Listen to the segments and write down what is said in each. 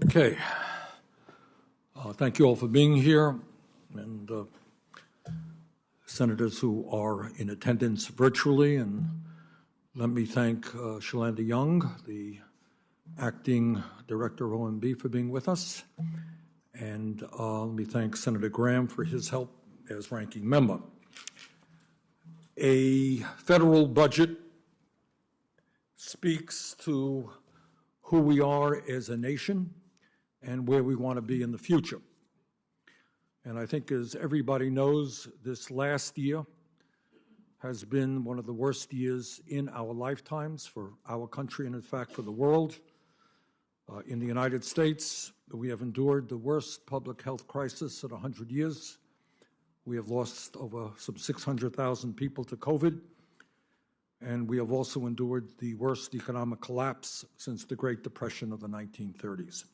Okay. Thank you all for being here, and senators who are in attendance virtually. And let me thank Shalanda Young, the acting director of OMB, for being with us. And let me thank Senator Graham for his help as ranking member. A federal budget speaks to who we are as a nation and where we want to be in the future. And I think, as everybody knows, this last year has been one of the worst years in our lifetimes for our country and, in fact, for the world. In the United States, we have endured the worst public health crisis in 100 years. We have lost over some 600,000 people to COVID, and we have also endured the worst economic collapse since the Great Depression of the 1930s.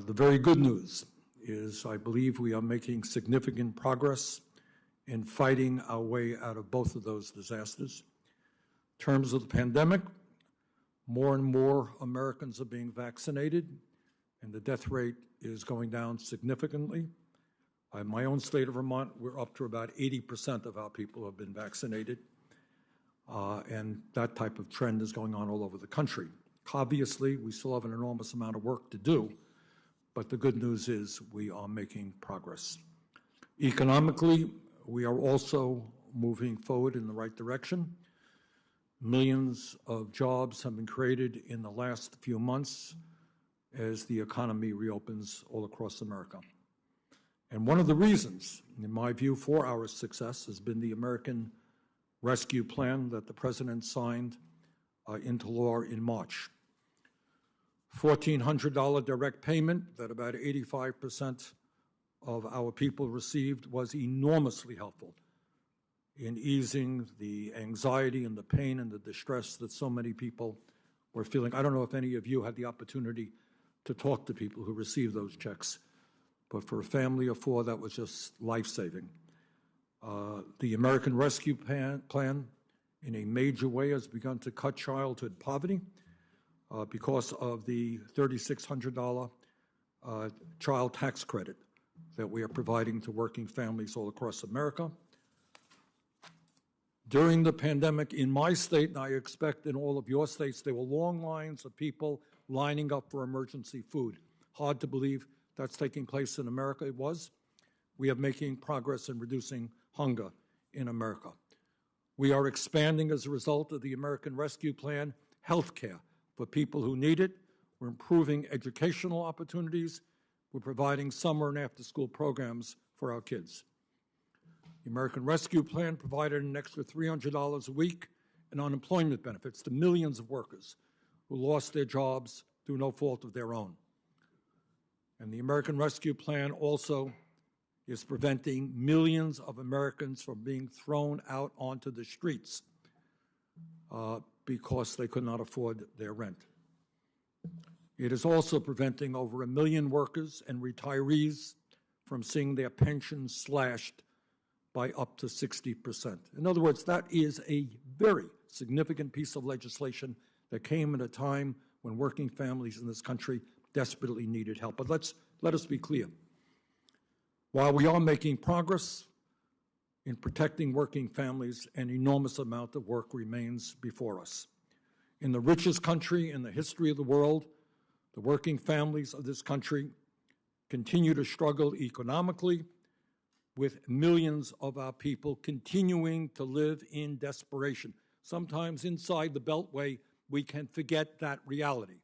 The very good news is I believe we are making significant progress in fighting our way out of both of those disasters. In terms of the pandemic, more and more Americans are being vaccinated, and the death rate is going down significantly. In my own state of Vermont, we're up to about 80% of our people have been vaccinated, and that type of trend is going on all over the country. Obviously, we still have an enormous amount of work to do, but the good news is we are making progress. Economically, we are also moving forward in the right direction. Millions of jobs have been created in the last few months as the economy reopens all across America. And one of the reasons, in my view, for our success has been the American Rescue Plan that the President signed into law in March. $1,400 direct payment that about 85% of our people received was enormously helpful in easing the anxiety and the pain and the distress that so many people were feeling. I don't know if any of you had the opportunity to talk to people who received those checks, but for a family of four, that was just life-saving. The American Rescue Plan, in a major way, has begun to cut childhood poverty because of the $3,600 child tax credit that we are providing to working families all across America. During the pandemic in my state, and I expect in all of your states, there were long lines of people lining up for emergency food. Hard to believe that's taking place in America. It was. We are making progress in reducing hunger in America. We are expanding, as a result of the American Rescue Plan, health care for people who need it. We're improving educational opportunities. We're providing summer and after-school programs for our kids. The American Rescue Plan provided an extra $300 a week in unemployment benefits to millions of workers who lost their jobs through no fault of their own. And the American Rescue Plan also is preventing millions of Americans from being thrown out onto the streets because they could not afford their rent. It is also preventing over 1 million workers and retirees from seeing their pensions slashed by up to 60%. In other words, that is a very significant piece of legislation that came at a time when working families in this country desperately needed help. But let us be clear. While we are making progress in protecting working families, an enormous amount of work remains before us. In the richest country in the history of the world, the working families of this country continue to struggle economically, with millions of our people continuing to live in desperation. Sometimes inside the Beltway, we can forget that reality.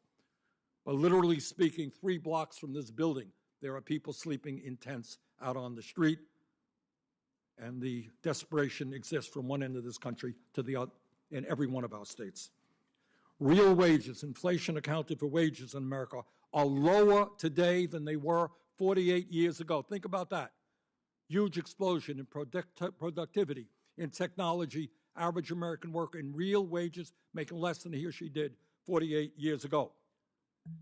But literally speaking, 3 blocks from this building, there are people sleeping in tents out on the street, and the desperation exists from one end of this country to the other in every one of our states. Real wages, inflation accounted for wages in America, are lower today than they were 48 years ago. Think about that. Huge explosion in productivity, in technology, average American worker in real wages making less than he or she did 48 years ago.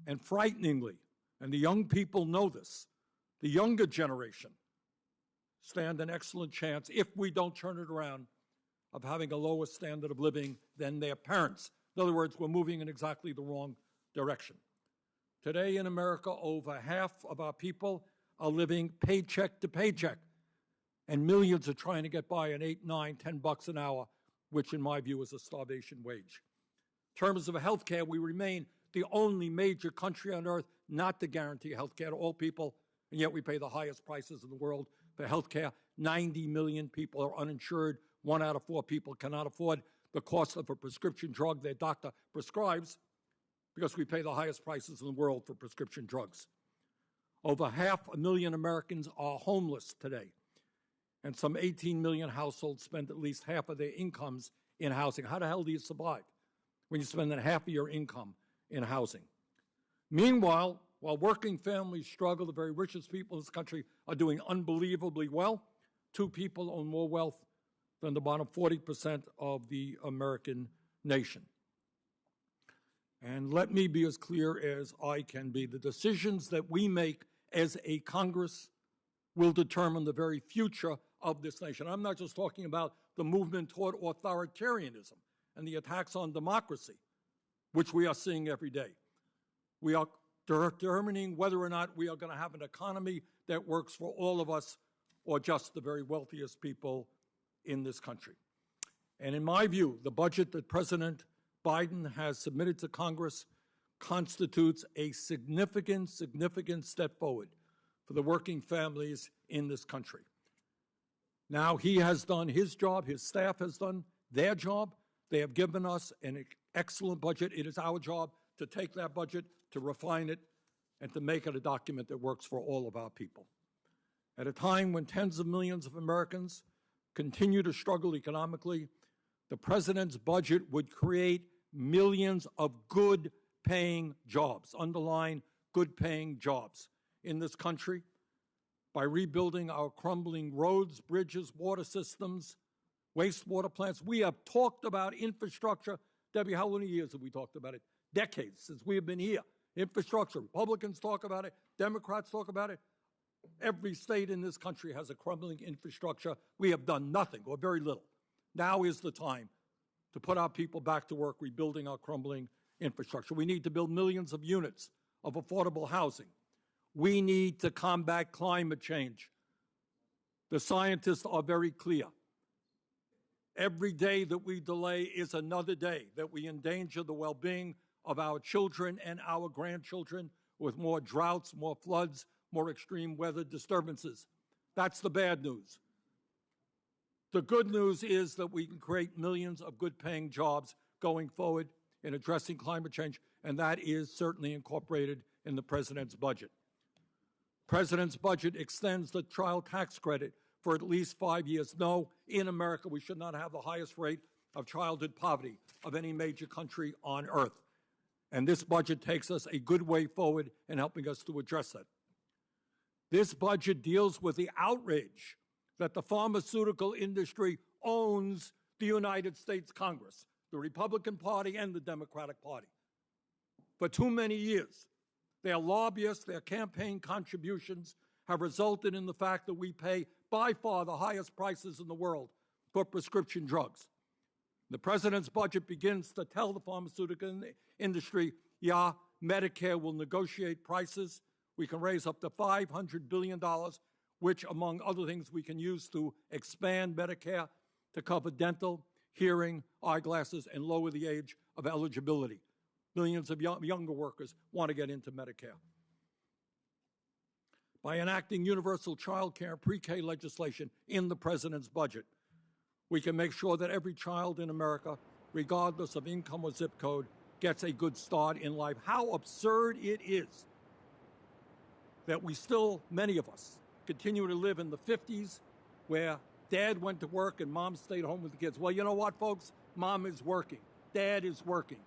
And frighteningly, and the young people know this, the younger generation stand an excellent chance, if we don't turn it around, of having a lower standard of living than their parents. In other words, we're moving in exactly the wrong direction. Today in America, over half of our people are living paycheck to paycheck, and millions are trying to get by on $8, $9, $10 an hour, which in my view is a starvation wage. In terms of health care, we remain the only major country on earth not to guarantee health care to all people, and yet we pay the highest prices in the world for health care. 90 million people are uninsured. 1 out of 4 people cannot afford the cost of a prescription drug their doctor prescribes, because we pay the highest prices in the world for prescription drugs. Over 500,000 Americans are homeless today, and some 18 million households spend at least half of their incomes in housing. How the hell do you survive when you spend half of your income in housing? Meanwhile, while working families struggle, the very richest people in this country are doing unbelievably well. 2 people own more wealth than the bottom 40% of the American nation. And let me be as clear as I can be. The decisions that we make as a Congress will determine the very future of this nation. I'm not just talking about the movement toward authoritarianism and the attacks on democracy, which we are seeing every day. We are determining whether or not we are going to have an economy that works for all of us or just the very wealthiest people in this country. And in my view, the budget that President Biden has submitted to Congress constitutes a significant step forward for the working families in this country. Now, he has done his job. His staff has done their job. They have given us an excellent budget. It is our job to take that budget, to refine it, and to make it a document that works for all of our people. At a time when tens of millions of Americans continue to struggle economically, the president's budget would create millions of good-paying jobs, underline good-paying jobs, in this country by rebuilding our crumbling roads, bridges, water systems, wastewater plants. We have talked about infrastructure. Debbie, how many years have we talked about it? Decades since we have been here. Infrastructure. Republicans talk about it. Democrats talk about it. Every state in this country has a crumbling infrastructure. We have done nothing or very little. Now is the time to put our people back to work rebuilding our crumbling infrastructure. We need to build millions of units of affordable housing. We need to combat climate change. The scientists are very clear. Every day that we delay is another day that we endanger the well-being of our children and our grandchildren with more droughts, more floods, more extreme weather disturbances. That's the bad news. The good news is that we can create millions of good-paying jobs going forward in addressing climate change, and that is certainly incorporated in the president's budget. The president's budget extends the child tax credit for at least 5 years. No, in America, we should not have the highest rate of childhood poverty of any major country on earth. And this budget takes us a good way forward in helping us to address that. This budget deals with the outrage that the pharmaceutical industry owns the United States Congress, the Republican Party and the Democratic Party. For too many years, their lobbyists, their campaign contributions have resulted in the fact that we pay by far the highest prices in the world for prescription drugs. The president's budget begins to tell the pharmaceutical industry, yeah, Medicare will negotiate prices. We can raise up to $500 billion, which, among other things, we can use to expand Medicare to cover dental, hearing, eyeglasses, and lower the age of eligibility. Millions of younger workers want to get into Medicare. By enacting universal child care pre-K legislation in the president's budget, we can make sure that every child in America, regardless of income or zip code, gets a good start in life. How absurd it is that we still, many of us, continue to live in the 50s where dad went to work and mom stayed home with the kids. Well, you know what, folks? Mom is working. Dad is working.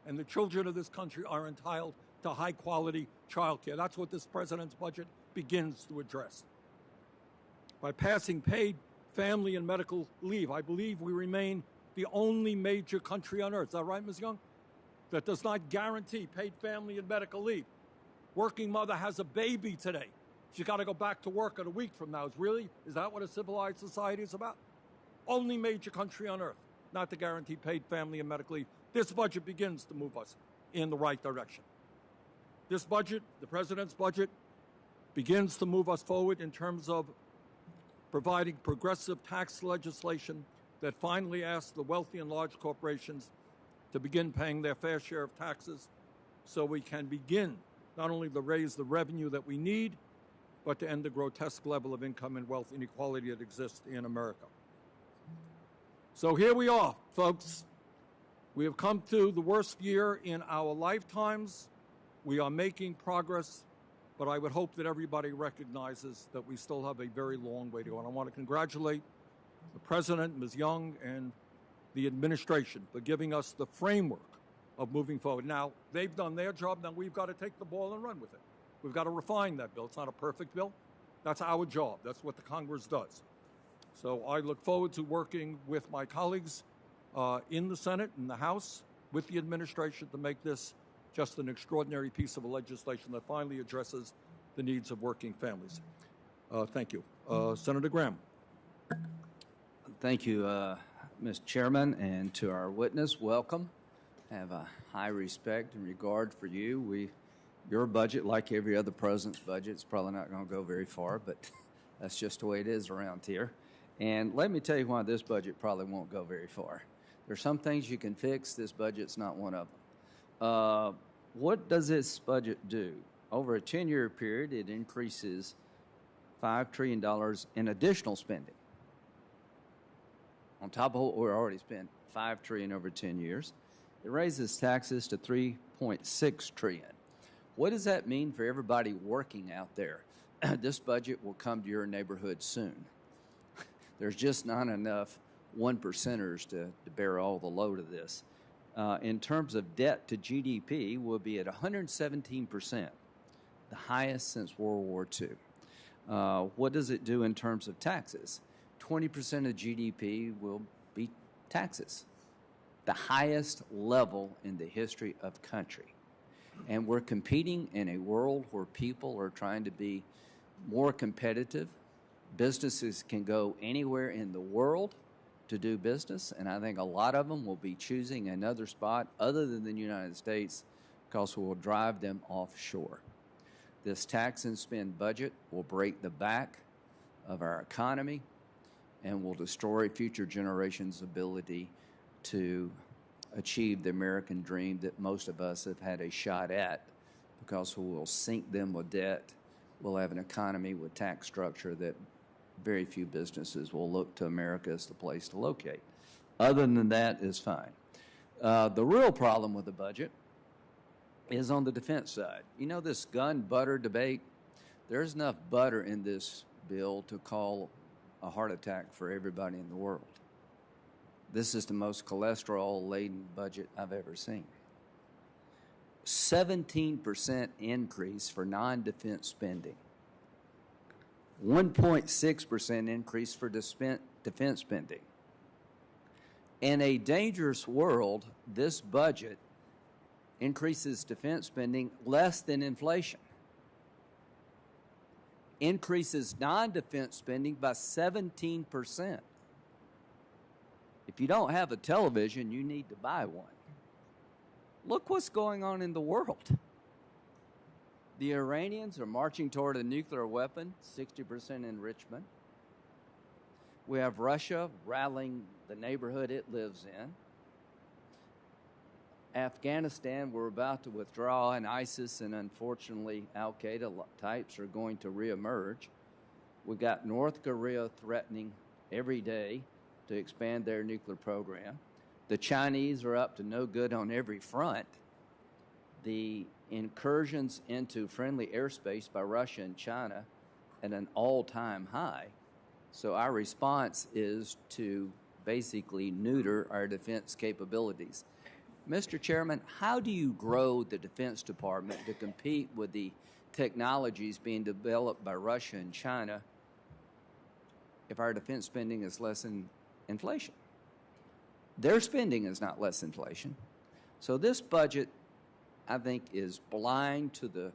And the children of this country are entitled to high-quality child care. That's what this president's budget begins to address. By passing paid family and medical leave, I believe we remain the only major country on earth, is that right, Ms. Young, that does not guarantee paid family and medical leave. Working mother has a baby today. She's got to go back to work in a week from now. Is that what a civilized society is about? Only major country on earth not to guarantee paid family and medical leave. This budget begins to move us in the right direction. This budget, the President's budget, begins to move us forward in terms of providing progressive tax legislation that finally asks the wealthy and large corporations to begin paying their fair share of taxes so we can begin not only to raise the revenue that we need, but to end the grotesque level of income and wealth inequality that exists in America. So here we are, folks. We have come to the worst year in our lifetimes. We are making progress, but I would hope that everybody recognizes that we still have a very long way to go. And I want to congratulate the President, Ms. Young, and the administration for giving us the framework of moving forward. Now, they've done their job. Now we've got to take the ball and run with it. We've got to refine that bill. It's not a perfect bill. That's our job. That's what the Congress does. So I look forward to working with my colleagues in the Senate and the House with the administration to make this just an extraordinary piece of legislation that finally addresses the needs of working families. Thank you. Senator Graham. Thank you, Mr. Chairman, and to our witness, welcome. I have a high respect and regard for you. Your budget, like every other president's budget, is probably not going to go very far, but that's just the way it is around here. And let me tell you why this budget probably won't go very far. There's some things you can fix. This budget's not one of them. What does this budget do? Over a 10-year period, it increases $5 trillion in additional spending. On top of what we're already spent, $5 trillion over 10 years. It raises taxes to $3.6 trillion. What does that mean for everybody working out there? This budget will come to your neighborhood soon. There's just not enough one-percenters to bear all the load of this. In terms of debt to GDP, we'll be at 117%, the highest since World War II. What does it do in terms of taxes? 20% of GDP will be taxes, the highest level in the history of country. And we're competing in a world where people are trying to be more competitive. Businesses can go anywhere in the world to do business, and I think a lot of them will be choosing another spot other than the United States because we will drive them offshore. This tax and spend budget will break the back of our economy and will destroy future generations' ability to achieve the American dream that most of us have had a shot at, because we will sink them with debt. We'll have an economy with tax structure that very few businesses will look to America as the place to locate. Other than that is fine. The real problem with the budget is on the defense side. You know this gun butter debate? There's enough butter in this bill to call a heart attack for everybody in the world. This is the most cholesterol-laden budget I've ever seen. 17% increase for non-defense spending. 1.6% increase for defense spending. In a dangerous world, this budget increases defense spending less than inflation. Increases non-defense spending by 17%. If you don't have a television, you need to buy one. Look what's going on in the world. The Iranians are marching toward a nuclear weapon, 60% enrichment. We have Russia rallying the neighborhood it lives in. Afghanistan, we're about to withdraw, and ISIS and unfortunately Al-Qaeda types are going to reemerge. We've got North Korea threatening every day to expand their nuclear program. The Chinese are up to no good on every front. The incursions into friendly airspace by Russia and China at an all-time high. So our response is to basically neuter our defense capabilities. Mr. Chairman, how do you grow the Defense Department to compete with the technologies being developed by Russia and China if our defense spending is less than inflation? Their spending is not less than inflation. So this budget, I think, is blind to the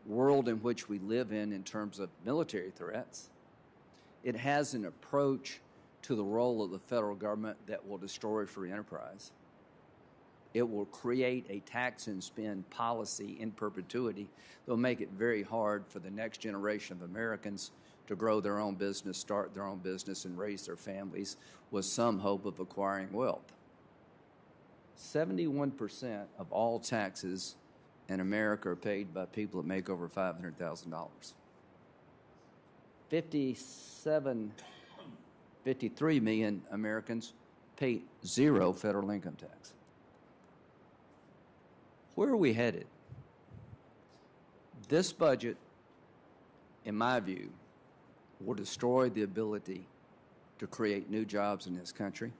world in which we live in terms of military threats. It has an approach to the role of the federal government that will destroy free enterprise. It will create a tax and spend policy in perpetuity that will make it very hard for the next generation of Americans to grow their own business, start their own business, and raise their families with some hope of acquiring wealth. 71% of all taxes in America are paid by people that make over $500,000. 53 million Americans pay zero federal income tax. Where are we headed? This budget, in my view, will destroy the ability to create new jobs in this country,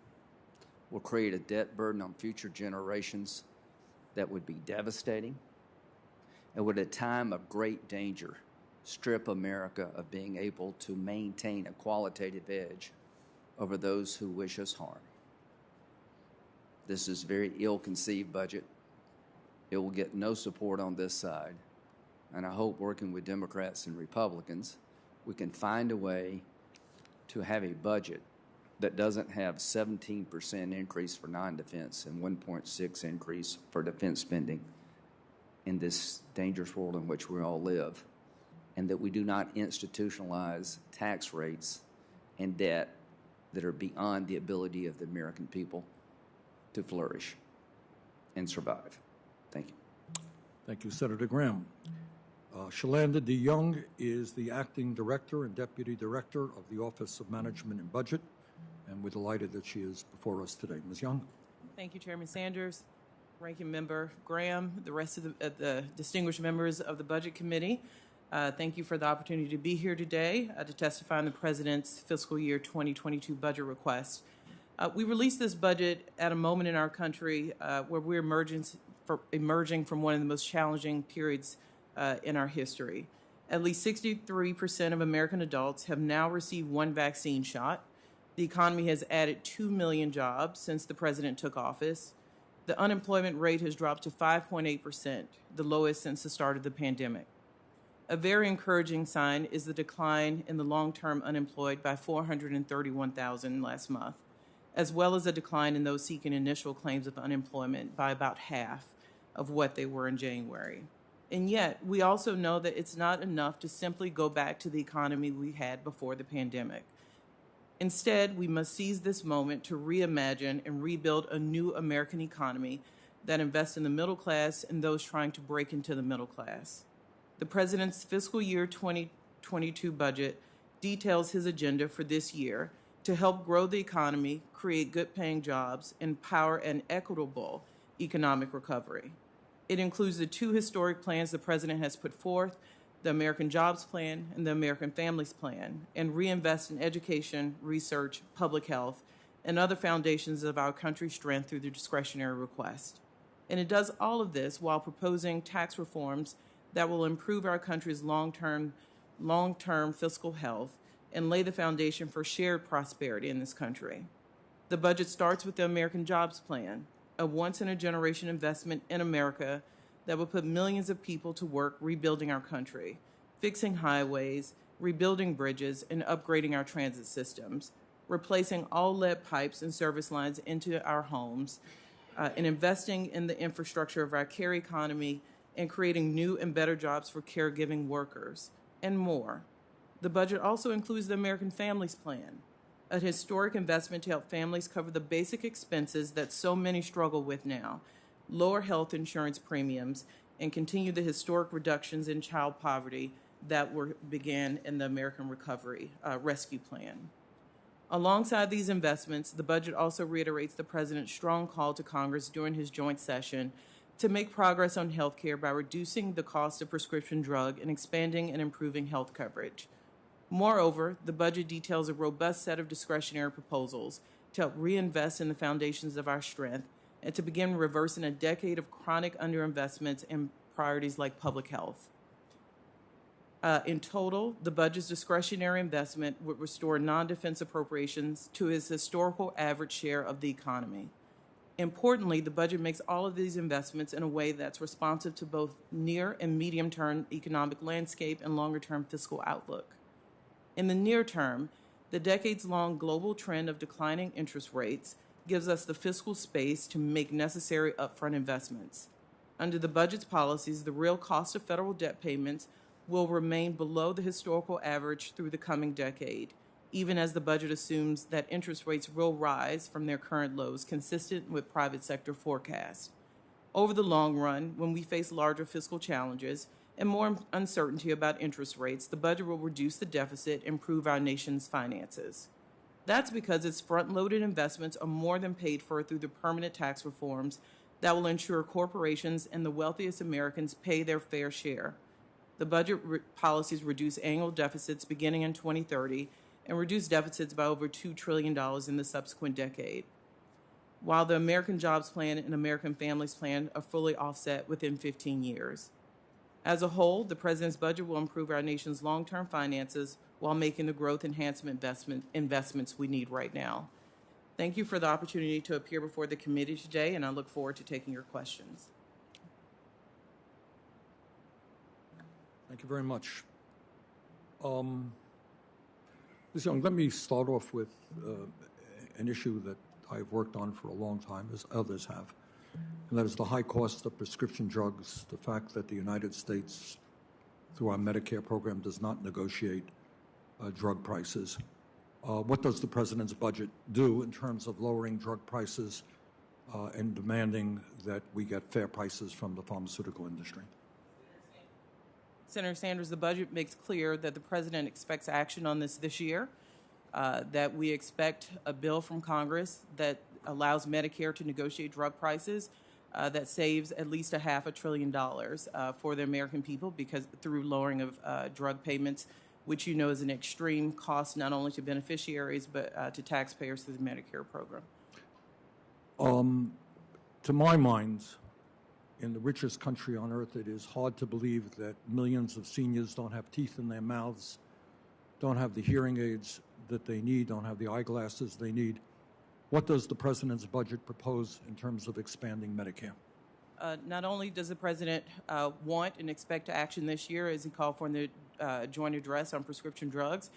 will create a debt burden on future generations that would be devastating, and would, at a time of great danger, strip America of being able to maintain a qualitative edge over those who wish us harm. This is a very ill-conceived budget. It will get no support on this side, and I hope, working with Democrats and Republicans, we can find a way to have a budget that doesn't have 17% increase for non-defense and 1.6% increase for defense spending in this dangerous world in which we all live, and that we do not institutionalize tax rates and debt that are beyond the ability of the American people to flourish and survive. Thank you. Thank you, Senator Graham. Shalanda DeYoung is the Acting Director and Deputy Director of the Office of Management and Budget, and we're delighted that she is before us today. Ms. Young. Thank you, Chairman Sanders, Ranking Member Graham, the rest of the distinguished members of the Budget Committee. Thank you for the opportunity to be here today to testify on the President's fiscal year 2022 budget request. We released this budget at a moment in our country where we're emerging from one of the most challenging periods in our history. At least 63% of American adults have now received one vaccine shot. The economy has added 2 million jobs since the President took office. The unemployment rate has dropped to 5.8%, the lowest since the start of the pandemic. A very encouraging sign is the decline in the long-term unemployed by 431,000 last month, as well as a decline in those seeking initial claims of unemployment by about half of what they were in January. And yet, we also know that it's not enough to simply go back to the economy we had before the pandemic. Instead, we must seize this moment to reimagine and rebuild a new American economy that invests in the middle class and those trying to break into the middle class. The President's fiscal year 2022 budget details his agenda for this year to help grow the economy, create good-paying jobs, and power an equitable economic recovery. It includes the two historic plans the President has put forth, the American Jobs Plan and the American Families Plan, and reinvest in education, research, public health, and other foundations of our country's strength through the discretionary request. And it does all of this while proposing tax reforms that will improve our country's long-term fiscal health and lay the foundation for shared prosperity in this country. The budget starts with the American Jobs Plan, a once-in-a-generation investment in America that will put millions of people to work rebuilding our country, fixing highways, rebuilding bridges, and upgrading our transit systems, replacing all lead pipes and service lines into our homes, and investing in the infrastructure of our care economy and creating new and better jobs for caregiving workers, and more. The budget also includes the American Families Plan, a historic investment to help families cover the basic expenses that so many struggle with now, lower health insurance premiums, and continue the historic reductions in child poverty that began in the American Recovery Rescue Plan. Alongside these investments, the budget also reiterates the President's strong call to Congress during his joint session to make progress on health care by reducing the cost of prescription drug and expanding and improving health coverage. Moreover, the budget details a robust set of discretionary proposals to help reinvest in the foundations of our strength and to begin reversing a decade of chronic underinvestments in priorities like public health. In total, the budget's discretionary investment would restore non-defense appropriations to its historical average share of the economy. Importantly, the budget makes all of these investments in a way that's responsive to both near and medium-term economic landscape and longer-term fiscal outlook. In the near term, the decades-long global trend of declining interest rates gives us the fiscal space to make necessary upfront investments. Under the budget's policies, the real cost of federal debt payments will remain below the historical average through the coming decade, even as the budget assumes that interest rates will rise from their current lows, consistent with private sector forecasts. Over the long run, when we face larger fiscal challenges and more uncertainty about interest rates, the budget will reduce the deficit and improve our nation's finances. That's because its front-loaded investments are more than paid for through the permanent tax reforms that will ensure corporations and the wealthiest Americans pay their fair share. The budget policies reduce annual deficits beginning in 2030 and reduce deficits by over $2 trillion in the subsequent decade, while the American Jobs Plan and American Families Plan are fully offset within 15 years. As a whole, the President's budget will improve our nation's long-term finances while making the growth enhancement investments we need right now. Thank you for the opportunity to appear before the committee today, and I look forward to taking your questions. Thank you very much. Ms. Young, let me start off with an issue that I've worked on for a long time, as others have, and that is the high cost of prescription drugs, the fact that the United States, through our Medicare program, does not negotiate drug prices. What does the President's budget do in terms of lowering drug prices and demanding that we get fair prices from the pharmaceutical industry? Senator Sanders, the budget makes clear that the President expects action on this year, that we expect a bill from Congress that allows Medicare to negotiate drug prices that saves at least $500 billion for the American people because through lowering of drug payments, which you know is an extreme cost not only to beneficiaries but to taxpayers through the Medicare program. To my mind, in the richest country on earth, it is hard to believe that millions of seniors don't have teeth in their mouths, don't have the hearing aids that they need, don't have the eyeglasses they need. What does the President's budget propose in terms of expanding Medicare? Not only does the President want and expect action this year, as he called for in the joint address on prescription drugs,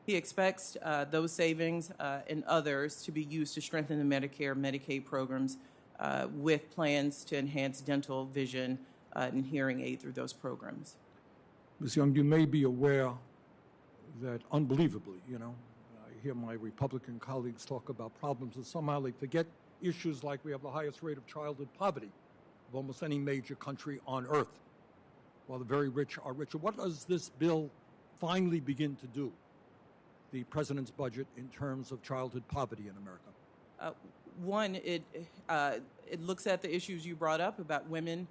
he expects those savings and others to be used to strengthen the Medicare and Medicaid programs with plans to enhance dental, vision, and hearing aid through those programs. Ms. Young, you may be aware that unbelievably, I hear my Republican colleagues talk about problems and somehow they forget issues like we have the highest rate of childhood poverty of almost any major country on earth, while the very rich are richer. What does this bill finally begin to do, the President's budget, in terms of childhood poverty in America? One, it looks at the issues you brought up about women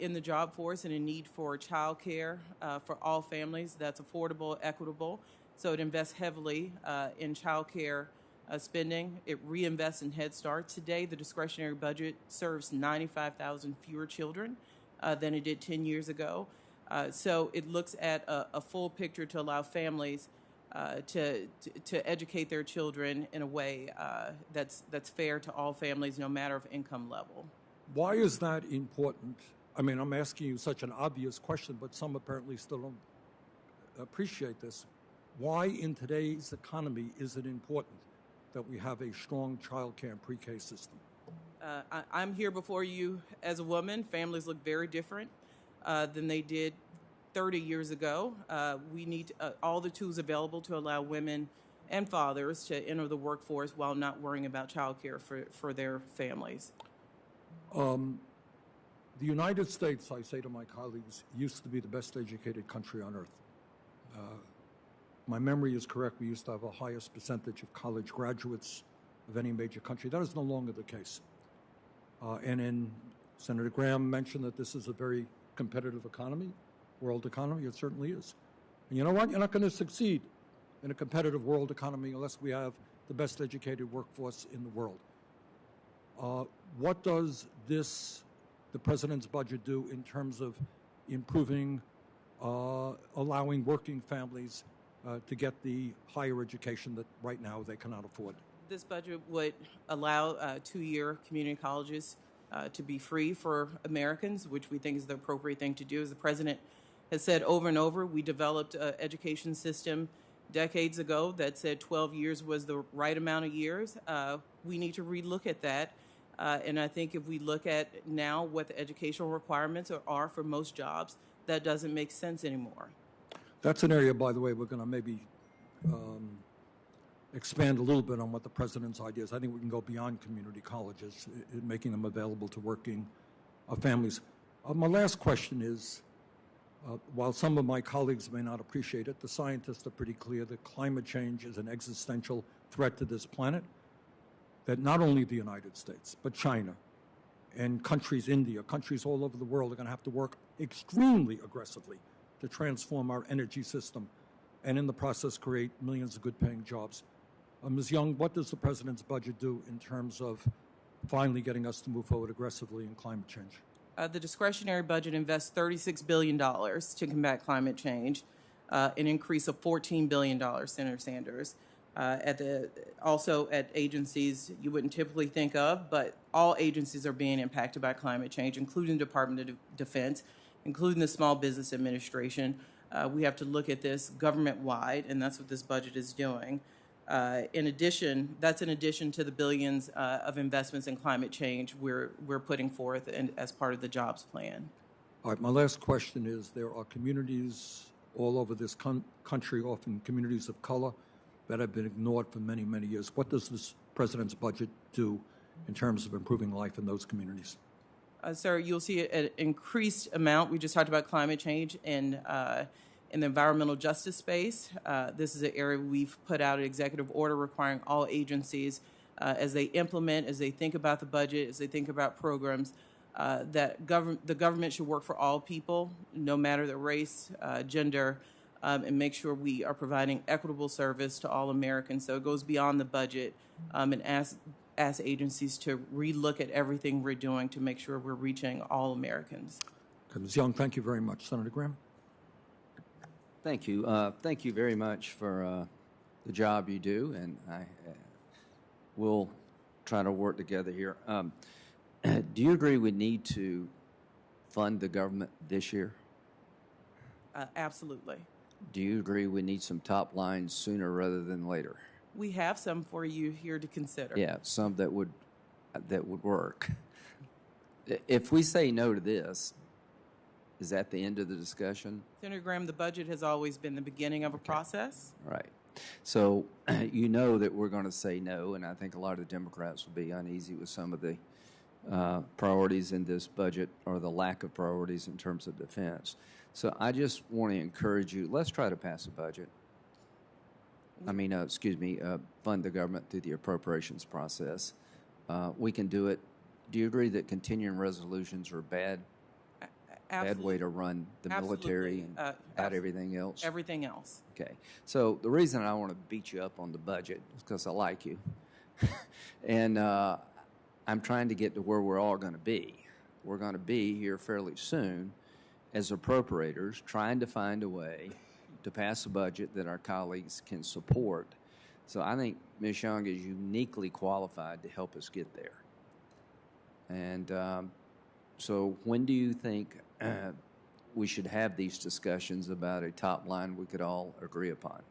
in the job force and a need for child care for all families that's affordable, equitable. So it invests heavily in child care spending. It reinvests in Head Start. Today, the discretionary budget serves 95,000 fewer children than it did 10 years ago. So it looks at a full picture to allow families to educate their children in a way that's fair to all families, no matter of income level. Why is that important? I mean, I'm asking you such an obvious question, but some apparently still don't appreciate this. Why in today's economy is it important that we have a strong child care and pre-K system? I'm here before you as a woman. Families look very different than they did 30 years ago. We need all the tools available to allow women and fathers to enter the workforce while not worrying about child care for their families. The United States, I say to my colleagues, used to be the best educated country on earth. My memory is correct. We used to have the highest percentage of college graduates of any major country. That is no longer the case. And Senator Graham mentioned that this is a very competitive economy, world economy. It certainly is. And you know what? You're not going to succeed in a competitive world economy unless we have the best educated workforce in the world. What does the President's budget do in terms of improving, allowing working families to get the higher education that right now they cannot afford? This budget would allow two-year community colleges to be free for Americans, which we think is the appropriate thing to do. As the President has said over and over, we developed an education system decades ago that said 12 years was the right amount of years. We need to relook at that. And I think if we look at now what the educational requirements are for most jobs, that doesn't make sense anymore. That's an area, by the way, we're going to maybe expand a little bit on what the president's ideas. I think we can go beyond community colleges, making them available to working families. My last question is, while some of my colleagues may not appreciate it, the scientists are pretty clear that climate change is an existential threat to this planet, that not only the United States, but China and countries, India, countries all over the world are going to have to work extremely aggressively to transform our energy system and in the process create millions of good-paying jobs. Ms. Young, what does the president's budget do in terms of finally getting us to move forward aggressively in climate change? The discretionary budget invests $36 billion to combat climate change, an increase of $14 billion, Senator Sanders. Also at agencies you wouldn't typically think of, but all agencies are being impacted by climate change, including the Department of Defense, including the Small Business Administration. We have to look at this government-wide, and that's what this budget is doing. In addition to the billions of investments in climate change we're putting forth as part of the jobs plan. All right, my last question is, there are communities all over this country, often communities of color, that have been ignored for many, many years. What does this president's budget do in terms of improving life in those communities? Sir, you'll see an increased amount. We just talked about climate change in the environmental justice space. This is an area we've put out an executive order requiring all agencies, as they implement, as they think about the budget, as they think about programs, that the government should work for all people, no matter their race, gender, and make sure we are providing equitable service to all Americans. So it goes beyond the budget, and ask agencies to relook at everything we're doing to make sure we're reaching all Americans. Ms. Young, thank you very much. Senator Graham? Thank you. Thank you very much for the job you do, and we'll try to work together here. Do you agree we need to fund the government this year? Absolutely. Do you agree we need some top lines sooner rather than later? We have some for you here to consider. Yeah, some that would work. If we say no to this, is that the end of the discussion? Senator Graham, the budget has always been the beginning of a process. Right. So you know that we're going to say no, and I think a lot of the Democrats will be uneasy with some of the priorities in this budget, or the lack of priorities in terms of defense. So I just want to encourage you, let's try to pass a budget. Fund the government through the appropriations process. We can do it. Do you agree that continuing resolutions are a bad way to run the military and about everything else? Everything else. Okay. So the reason I want to beat you up on the budget is because I like you. And I'm trying to get to where we're all going to be. We're going to be here fairly soon as appropriators, trying to find a way to pass a budget that our colleagues can support. So I think Ms. Young is uniquely qualified to help us get there. And so when do you think we should have these discussions about a top line we could all agree upon?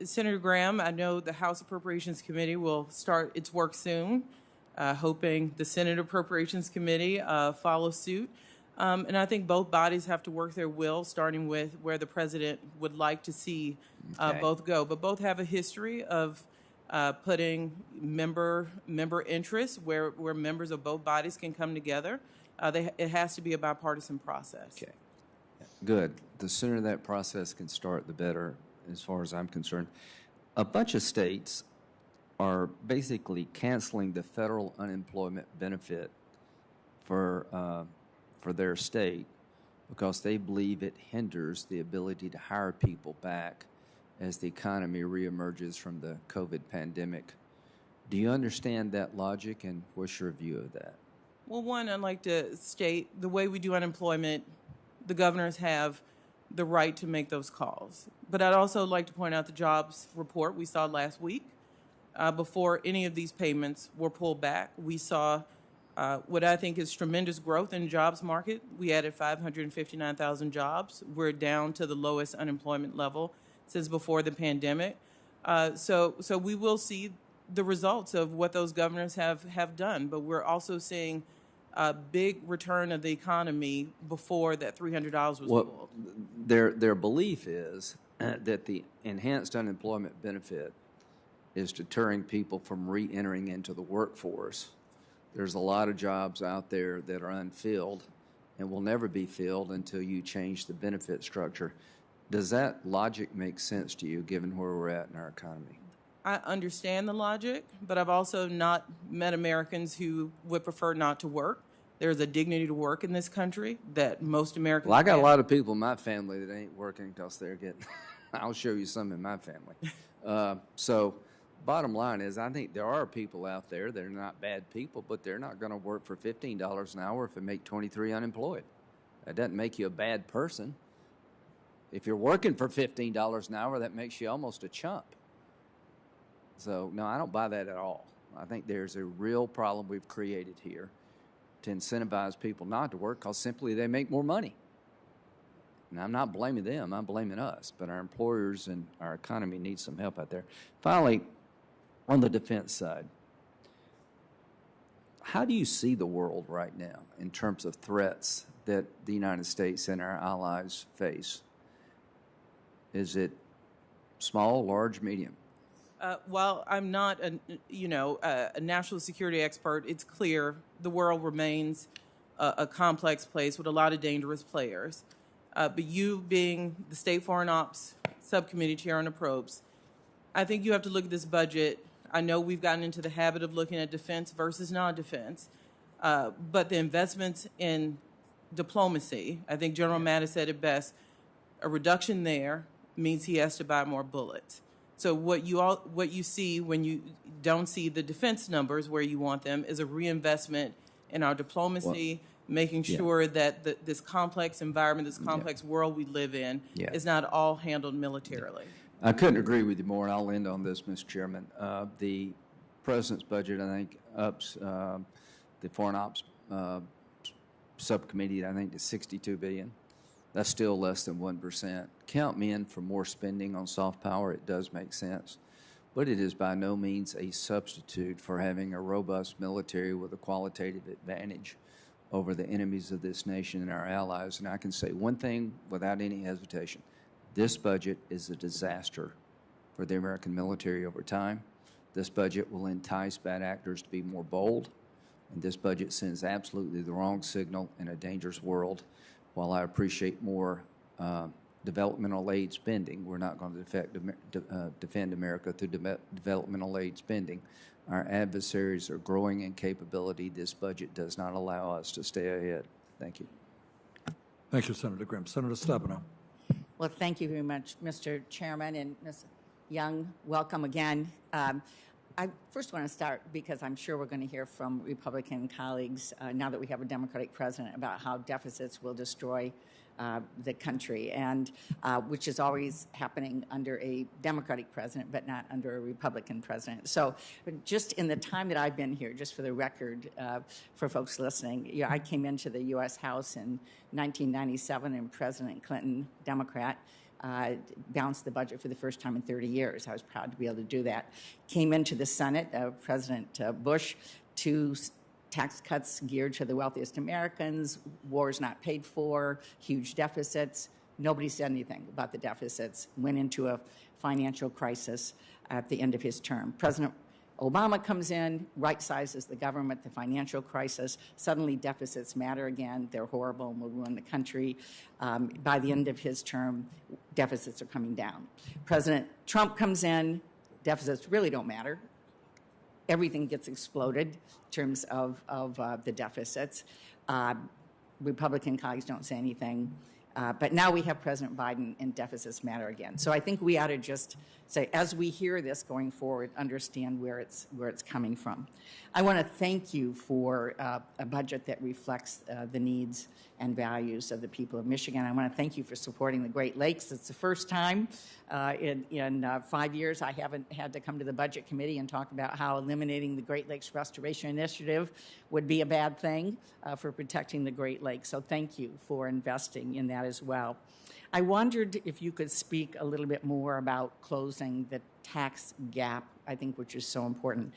Senator Graham, I know the House Appropriations Committee will start its work soon, hoping the Senate Appropriations Committee follows suit. And I think both bodies have to work their will, starting with where the president would like to see both go. But both have a history of putting member interests where members of both bodies can come together. It has to be a bipartisan process. Okay, good. The sooner that process can start, the better, as far as I'm concerned. A bunch of states are basically canceling the federal unemployment benefit for their state because they believe it hinders the ability to hire people back as the economy reemerges from the COVID pandemic. Do you understand that logic, and what's your view of that? Well, one, I'd like to state the way we do unemployment, the governors have the right to make those calls. But I'd also like to point out the jobs report we saw last week. Before any of these payments were pulled back, we saw what I think is tremendous growth in the jobs market. We added 559,000 jobs. We're down to the lowest unemployment level since before the pandemic. So we will see the results of what those governors have done, but we're also seeing a big return of the economy before that $300 was pulled. Their belief is that the enhanced unemployment benefit is deterring people from re-entering into the workforce. There's a lot of jobs out there that are unfilled and will never be filled until you change the benefit structure. Does that logic make sense to you, given where we're at in our economy? I understand the logic, but I've also not met Americans who would prefer not to work. There's a dignity to work in this country that most Americans Well, I got have. a lot of people in my family that ain't working because they're getting, I'll show you some in my family. So bottom line is, I think there are people out there that are not bad people, but they're not going to work for $15 an hour if they make 23 unemployed. That doesn't make you a bad person. If you're working for $15 an hour, that makes you almost a chump. So, no, I don't buy that at all. I think there's a real problem we've created here to incentivize people not to work because simply they make more money. And I'm not blaming them, I'm blaming us. But our employers and our economy need some help out there. Finally, on the defense side, how do you see the world right now in terms of threats that the United States and our allies face? Is it small, large, medium? While I'm not a national security expert, it's clear the world remains a complex place with a lot of dangerous players. But you being the State Foreign Ops Subcommittee Chair on the probes, I think you have to look at this budget. I know we've gotten into the habit of looking at defense versus non-defense, but the investments in diplomacy, I think General Mattis said it best, a reduction there means he has to buy more bullets. So what you see when you don't see the defense numbers where you want them is a reinvestment in our diplomacy, making sure that this complex environment, this complex world we live in is not all handled militarily. I couldn't agree with you more, and I'll end on this, Mr. Chairman. The President's budget, I think, ups the Foreign Ops Subcommittee, I think, to $62 billion. That's still less than 1%. Count me in for more spending on soft power. It does make sense. But it is by no means a substitute for having a robust military with a qualitative advantage over the enemies of this nation and our allies. And I can say one thing without any hesitation. This budget is a disaster for the American military over time. This budget will entice bad actors to be more bold. And this budget sends absolutely the wrong signal in a dangerous world. While I appreciate more developmental aid spending, we're not going to defend America through developmental aid spending. Our adversaries are growing in capability. This budget does not allow us to stay ahead. Thank you. Thank you, Senator Grimm. Senator Stabenow. Well, thank you very much, Mr. Chairman, and Ms. Young, welcome again. I first want to start because I'm sure we're going to hear from Republican colleagues now that we have a Democratic president about how deficits will destroy the country, and which is always happening under a Democratic president, but not under a Republican president. So just in the time that I've been here, just for the record, for folks listening, I came into the U.S. House in 1997, and President Clinton, Democrat, balanced the budget for the first time in 30 years. I was proud to be able to do that. Came into the Senate, President Bush, 2 tax cuts geared to the wealthiest Americans, wars not paid for, huge deficits. Nobody said anything about the deficits. Went into a financial crisis at the end of his term. President Obama comes in, right-sizes the government, the financial crisis. Suddenly deficits matter again. They're horrible and will ruin the country. By the end of his term, deficits are coming down. President Trump comes in, deficits really don't matter. Everything gets exploded in terms of the deficits. Republican colleagues don't say anything. But now we have President Biden and deficits matter again. So I think we ought to just say, as we hear this going forward, understand where it's coming from. I want to thank you for a budget that reflects the needs and values of the people of Michigan. I want to thank you for supporting the Great Lakes. It's the first time in 5 years I haven't had to come to the Budget Committee and talk about how eliminating the Great Lakes Restoration Initiative would be a bad thing for protecting the Great Lakes. So thank you for investing in that as well. I wondered if you could speak a little bit more about closing the tax gap, I think, which is so important.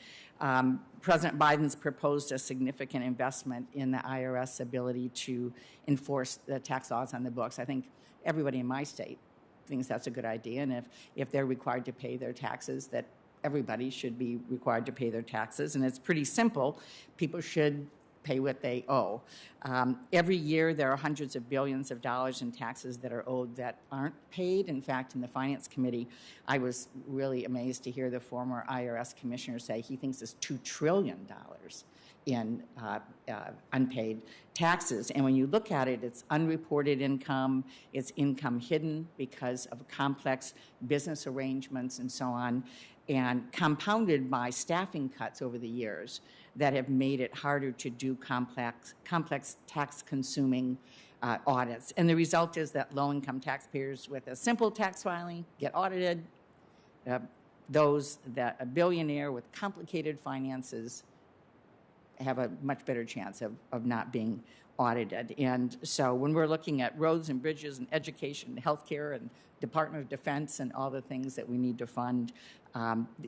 President Biden's proposed a significant investment in the IRS ability to enforce the tax laws on the books. I think everybody in my state thinks that's a good idea, and if they're required to pay their taxes, that everybody should be required to pay their taxes, and it's pretty simple. People should pay what they owe. Every year, there are hundreds of billions of dollars in taxes that are owed that aren't paid. In fact, in the Finance Committee, I was really amazed to hear the former IRS commissioner say he thinks it's $2 trillion in unpaid taxes. And when you look at it, it's unreported income, it's income hidden because of complex business arrangements and so on, and compounded by staffing cuts over the years that have made it harder to do complex tax-consuming audits. And the result is that low-income taxpayers with a simple tax filing get audited. A billionaire with complicated finances have a much better chance of not being audited. And so when we're looking at roads and bridges and education and healthcare and Department of Defense and all the things that we need to fund,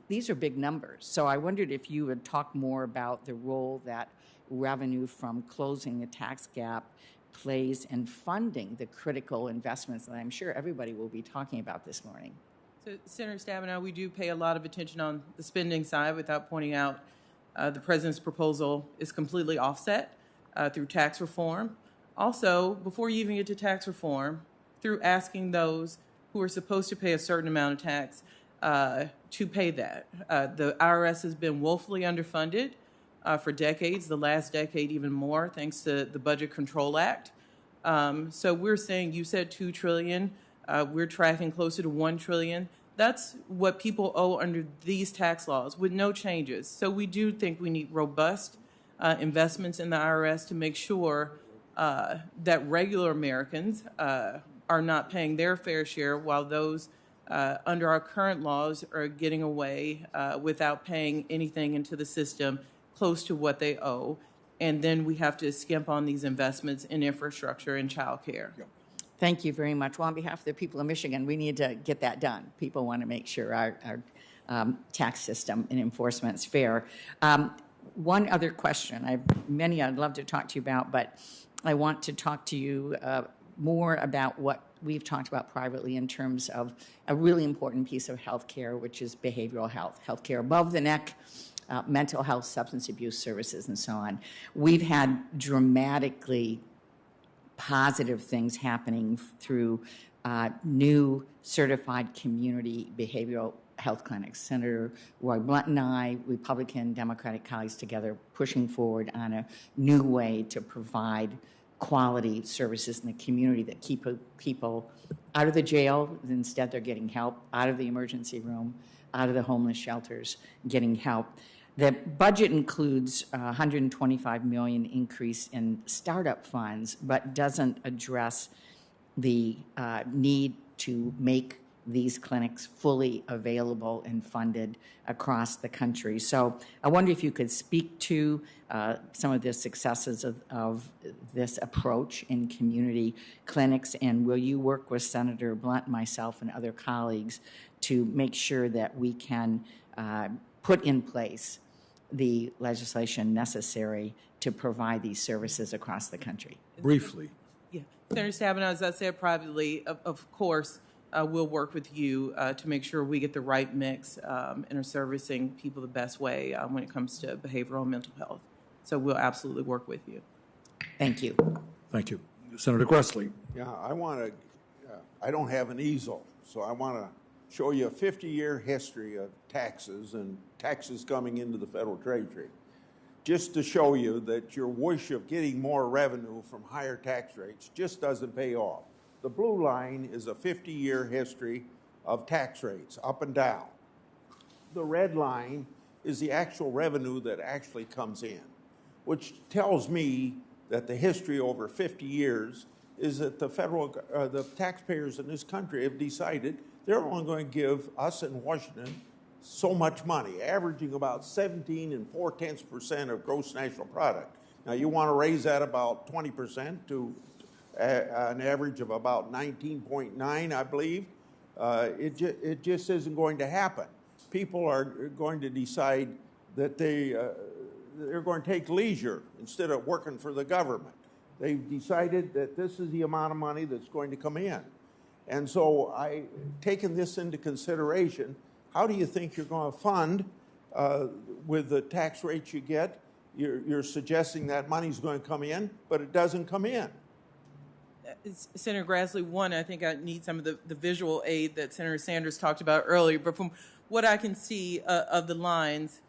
these are big numbers. So I wondered if you would talk more about the role that revenue from closing the tax gap plays in funding the critical investments that I'm sure everybody will be talking about this morning. So, Senator Stabenow, we do pay a lot of attention on the spending side without pointing out the president's proposal is completely offset through tax reform. Also, before you even get to tax reform, through asking those who are supposed to pay a certain amount of tax to pay that. The IRS has been woefully underfunded for decades, the last decade even more, thanks to the Budget Control Act. So we're saying, you said $2 trillion, we're tracking closer to $1 trillion. That's what people owe under these tax laws with no changes. So we do think we need robust investments in the IRS to make sure that regular Americans are not paying their fair share while those under our current laws are getting away without paying anything into the system close to what they owe. And then we have to skimp on these investments in infrastructure and child care. Yep. Thank you very much. Well, on behalf of the people of Michigan, we need to get that done. People want to make sure our tax system and enforcement is fair. One other question. I have many I'd love to talk to you about, but I want to talk to you more about what we've talked about privately in terms of a really important piece of health care, which is behavioral health care above the neck, mental health, substance abuse services, and so on. We've had dramatically positive things happening through new certified community behavioral health clinics. Senator Roy Blunt and I, Republican, Democratic colleagues together, pushing forward on a new way to provide quality services in the community that keep people out of the jail. Instead, they're getting help out of the emergency room, out of the homeless shelters, getting help. The budget includes $125 million increase in startup funds, but doesn't address the need to make these clinics fully available and funded across the country. So I wonder if you could speak to some of the successes of this approach in community clinics, and will you work with Senator Blunt, myself, and other colleagues to make sure that we can put in place the legislation necessary to provide these services across the country? Briefly. Yeah. Senator Stabenow, as I said privately, of course, we'll work with you to make sure we get the right mix and are servicing people the best way when it comes to behavioral and mental health. So we'll absolutely work with you. Thank you. Thank you. Senator Grassley. Yeah, I don't have an easel, so I want to show you a 50-year history of taxes and taxes coming into the federal treasury, just to show you that your wish of getting more revenue from higher tax rates just doesn't pay off. The blue line is a 50-year history of tax rates, up and down. The red line is the actual revenue that actually comes in, which tells me that the history over 50 years is that the taxpayers in this country have decided they're only going to give us in Washington so much money, averaging about 17 4/10% of gross national product. Now, you want to raise that about 20% to an average of about 19.9, I believe. It just isn't going to happen. People are going to decide that they're going to take leisure instead of working for the government. They've decided that this is the amount of money that's going to come in. And so taking this into consideration, how do you think you're going to fund with the tax rates you get? You're suggesting that money's going to come in, but it doesn't come in. Senator Grassley, one, I think I need some of the visual aid that Senator Sanders talked about earlier, but from what I can see of the lines,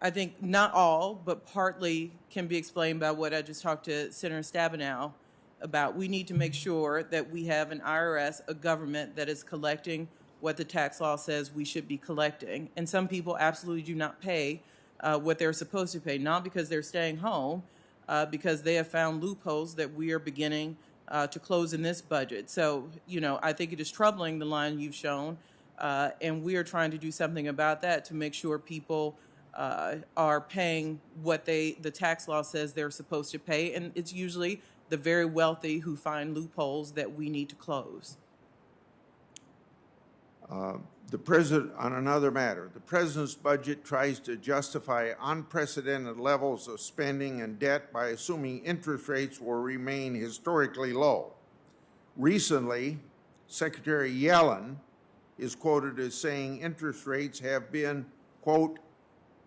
I think not all, but partly can be explained by what I just talked to Senator Stabenow about. We need to make sure that we have an IRS, a government that is collecting what the tax law says we should be collecting. And some people absolutely do not pay what they're supposed to pay, not because they're staying home, because they have found loopholes that we are beginning to close in this budget. So, I think it is troubling, the line you've shown, and we are trying to do something about that to make sure people are paying what the tax law says they're supposed to pay, and it's usually the very wealthy who find loopholes that we need to close. The president, on another matter, the president's budget tries to justify unprecedented levels of spending and debt by assuming interest rates will remain historically low. Recently, Secretary Yellen is quoted as saying interest rates have been, quote,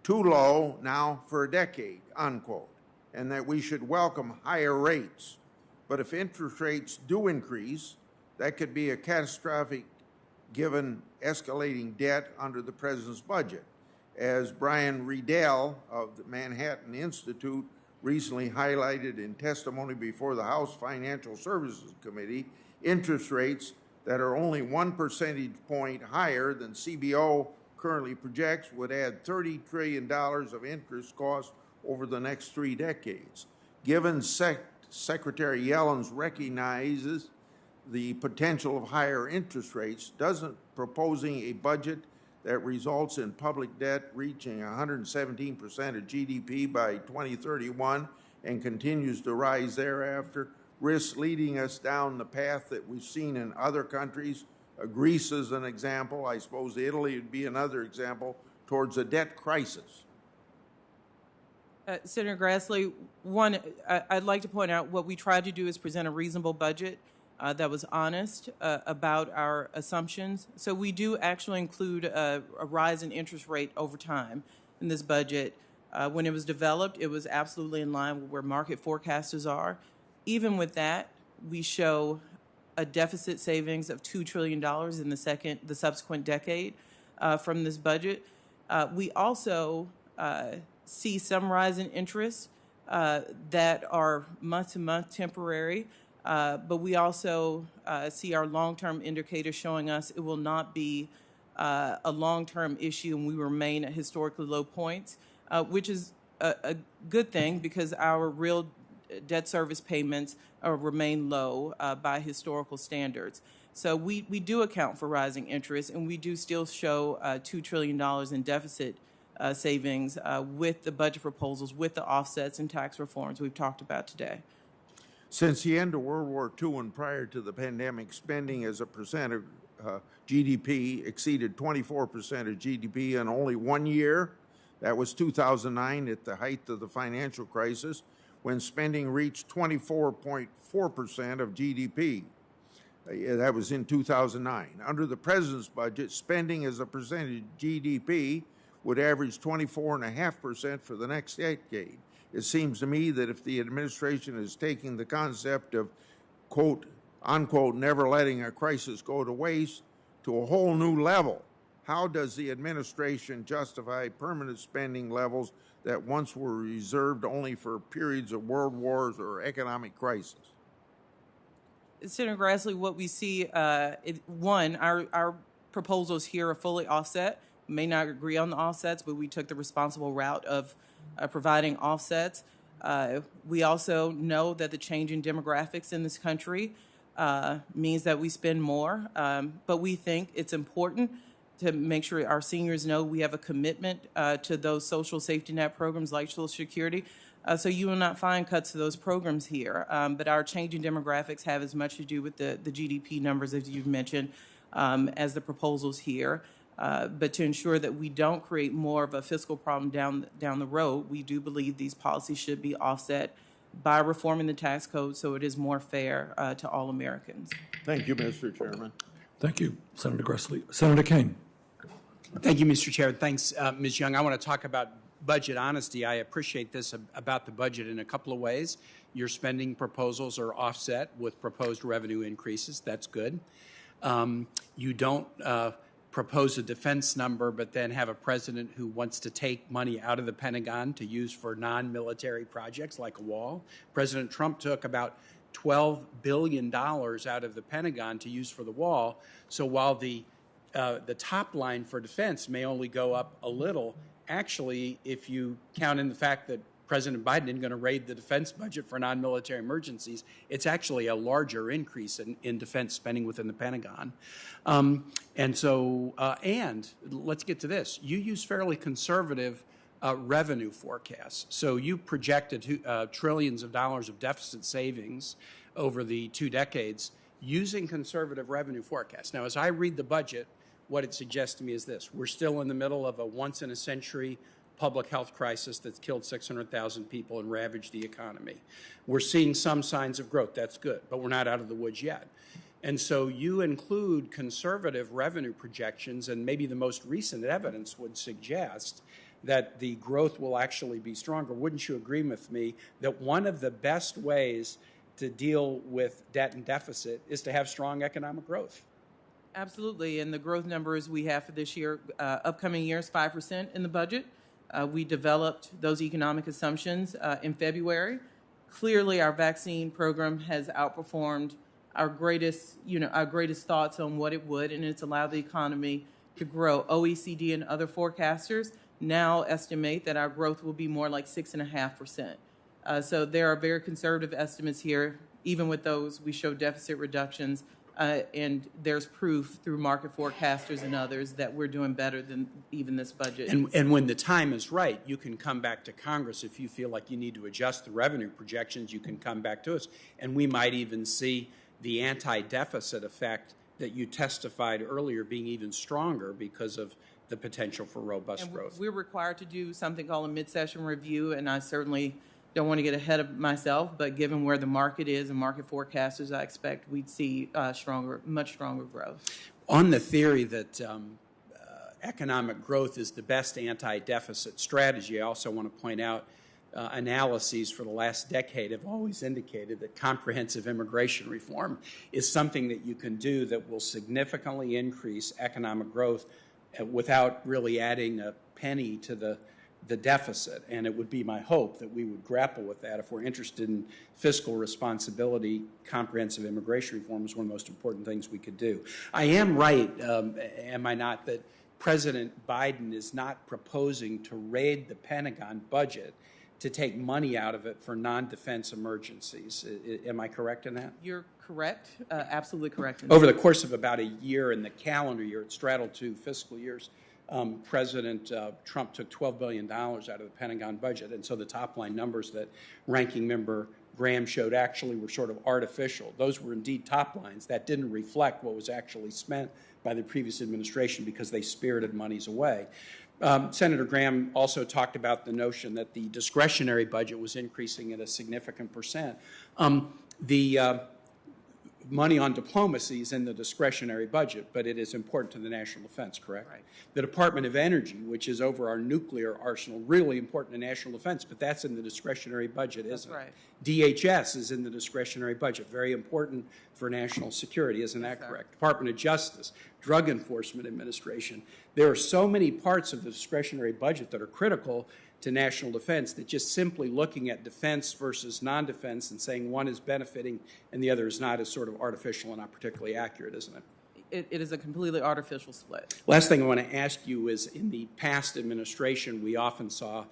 too low now for a decade, unquote, and that we should welcome higher rates. But if interest rates do increase, that could be a catastrophic given escalating debt under the president's budget. As Brian Riedel of the Manhattan Institute recently highlighted in testimony before the House Financial Services Committee, interest rates that are only 1 percentage point higher than CBO currently projects would add $30 trillion of interest costs over the next 3 decades. Given Secretary Yellen's recognizes the potential of higher interest rates, doesn't proposing a budget that results in public debt reaching 117% of GDP by 2031 and continues to rise thereafter risk leading us down the path that we've seen in other countries? Greece is an example. I suppose Italy would be another example towards a debt crisis. Senator Grassley, one, I'd like to point out what we tried to do is present a reasonable budget that was honest about our assumptions. So we do actually include a rise in interest rate over time in this budget. When it was developed, it was absolutely in line with where market forecasters are. Even with that, we show a deficit savings of $2 trillion in the subsequent decade from this budget. We also see some rise in interest that are month-to-month temporary, but we also see our long-term indicators showing us it will not be a long-term issue and we remain at historically low points, which is a good thing because our real debt service payments remain low by historical standards. So we do account for rising interest, and we do still show $2 trillion in deficit savings with the budget proposals, with the offsets and tax reforms we've talked about today. Since the end of World War II and prior to the pandemic, spending as a percent of GDP exceeded 24% of GDP in only 1 year. That was 2009 at the height of the financial crisis, when spending reached 24.4% of GDP. That was in 2009. Under the president's budget, spending as a percentage of GDP would average 24.5% for the next decade. It seems to me that if the administration is taking the concept of, quote, unquote, never letting a crisis go to waste to a whole new level, how does the administration justify permanent spending levels that once were reserved only for periods of world wars or economic crisis? Senator Grassley, what we see, one, our proposals here are fully offset. We may not agree on the offsets, but we took the responsible route of providing offsets. We also know that the change in demographics in this country means that we spend more, but we think it's important to make sure our seniors know we have a commitment to those social safety net programs like Social Security. So you will not find cuts to those programs here. But our changing demographics have as much to do with the GDP numbers, as you've mentioned, as the proposals here. But to ensure that we don't create more of a fiscal problem down the road, we do believe these policies should be offset by reforming the tax code so it is more fair to all Americans. Thank you, Mr. Chairman. Thank you, Senator Grassley. Senator Kane. Thank you, Mr. Chair. Thanks, Ms. Young. I want to talk about budget honesty. I appreciate this about the budget in a couple of ways. Your spending proposals are offset with proposed revenue increases. That's good. You don't propose a defense number, but then have a president who wants to take money out of the Pentagon to use for non-military projects like a wall. President Trump took about $12 billion out of the Pentagon to use for the wall. So while the top line for defense may only go up a little, actually, if you count in the fact that President Biden isn't going to raid the defense budget for non-military emergencies, it's actually a larger increase in defense spending within the Pentagon. And let's get to this. You use fairly conservative revenue forecasts. So you projected trillions of dollars of deficit savings over the 2 decades using conservative revenue forecasts. Now, as I read the budget, what it suggests to me is this. We're still in the middle of a once-in-a-century public health crisis that's killed 600,000 people and ravaged the economy. We're seeing some signs of growth. That's good, but we're not out of the woods yet. And so you include conservative revenue projections, and maybe the most recent evidence would suggest that the growth will actually be stronger. Wouldn't you agree with me that one of the best ways to deal with debt and deficit is to have strong economic growth? Absolutely, and the growth numbers we have for this year, upcoming year, is 5% in the budget. We developed those economic assumptions in February. Clearly, our vaccine program has outperformed our greatest thoughts on what it would, and it's allowed the economy to grow. OECD and other forecasters now estimate that our growth will be more like 6.5%. So there are very conservative estimates here. Even with those, we show deficit reductions. And there's proof through market forecasters and others that we're doing better than even this budget. And when the time is right, you can come back to Congress. If you feel like you need to adjust the revenue projections, you can come back to us. And we might even see the anti-deficit effect that you testified earlier being even stronger because of the potential for robust growth. We're required to do something called a mid-session review, and I certainly don't want to get ahead of myself, but given where the market is and market forecasters, I expect we'd see much stronger growth. On the theory that economic growth is the best anti-deficit strategy, I also want to point out analyses for the last decade have always indicated that comprehensive immigration reform is something that you can do that will significantly increase economic growth without really adding a penny to the deficit. And it would be my hope that we would grapple with that. If we're interested in fiscal responsibility, comprehensive immigration reform is one of the most important things we could do. I am right, am I not, that President Biden is not proposing to raid the Pentagon budget to take money out of it for non-defense emergencies. Am I correct in that? You're correct, absolutely correct. Over the course of about a year in the calendar year, it straddled 2 fiscal years, President Trump took $12 billion out of the Pentagon budget. And so the top line numbers that Ranking Member Graham showed actually were sort of artificial. Those were indeed top lines. That didn't reflect what was actually spent by the previous administration because they spirited monies away. Senator Graham also talked about the notion that the discretionary budget was increasing at a significant percent. The money on diplomacy is in the discretionary budget, but it is important to the national defense, correct? Right. The Department of Energy, which is over our nuclear arsenal, really important to national defense, but that's in the discretionary budget, isn't it? Right. DHS is in the discretionary budget, very important for national security, isn't that correct? Department of Justice, Drug Enforcement Administration. There are so many parts of the discretionary budget that are critical to national defense that just simply looking at defense versus non-defense and saying one is benefiting and the other is not is sort of artificial and not particularly accurate, isn't it? It is a completely artificial split. Last thing I want to ask you is, in the past administration, we often saw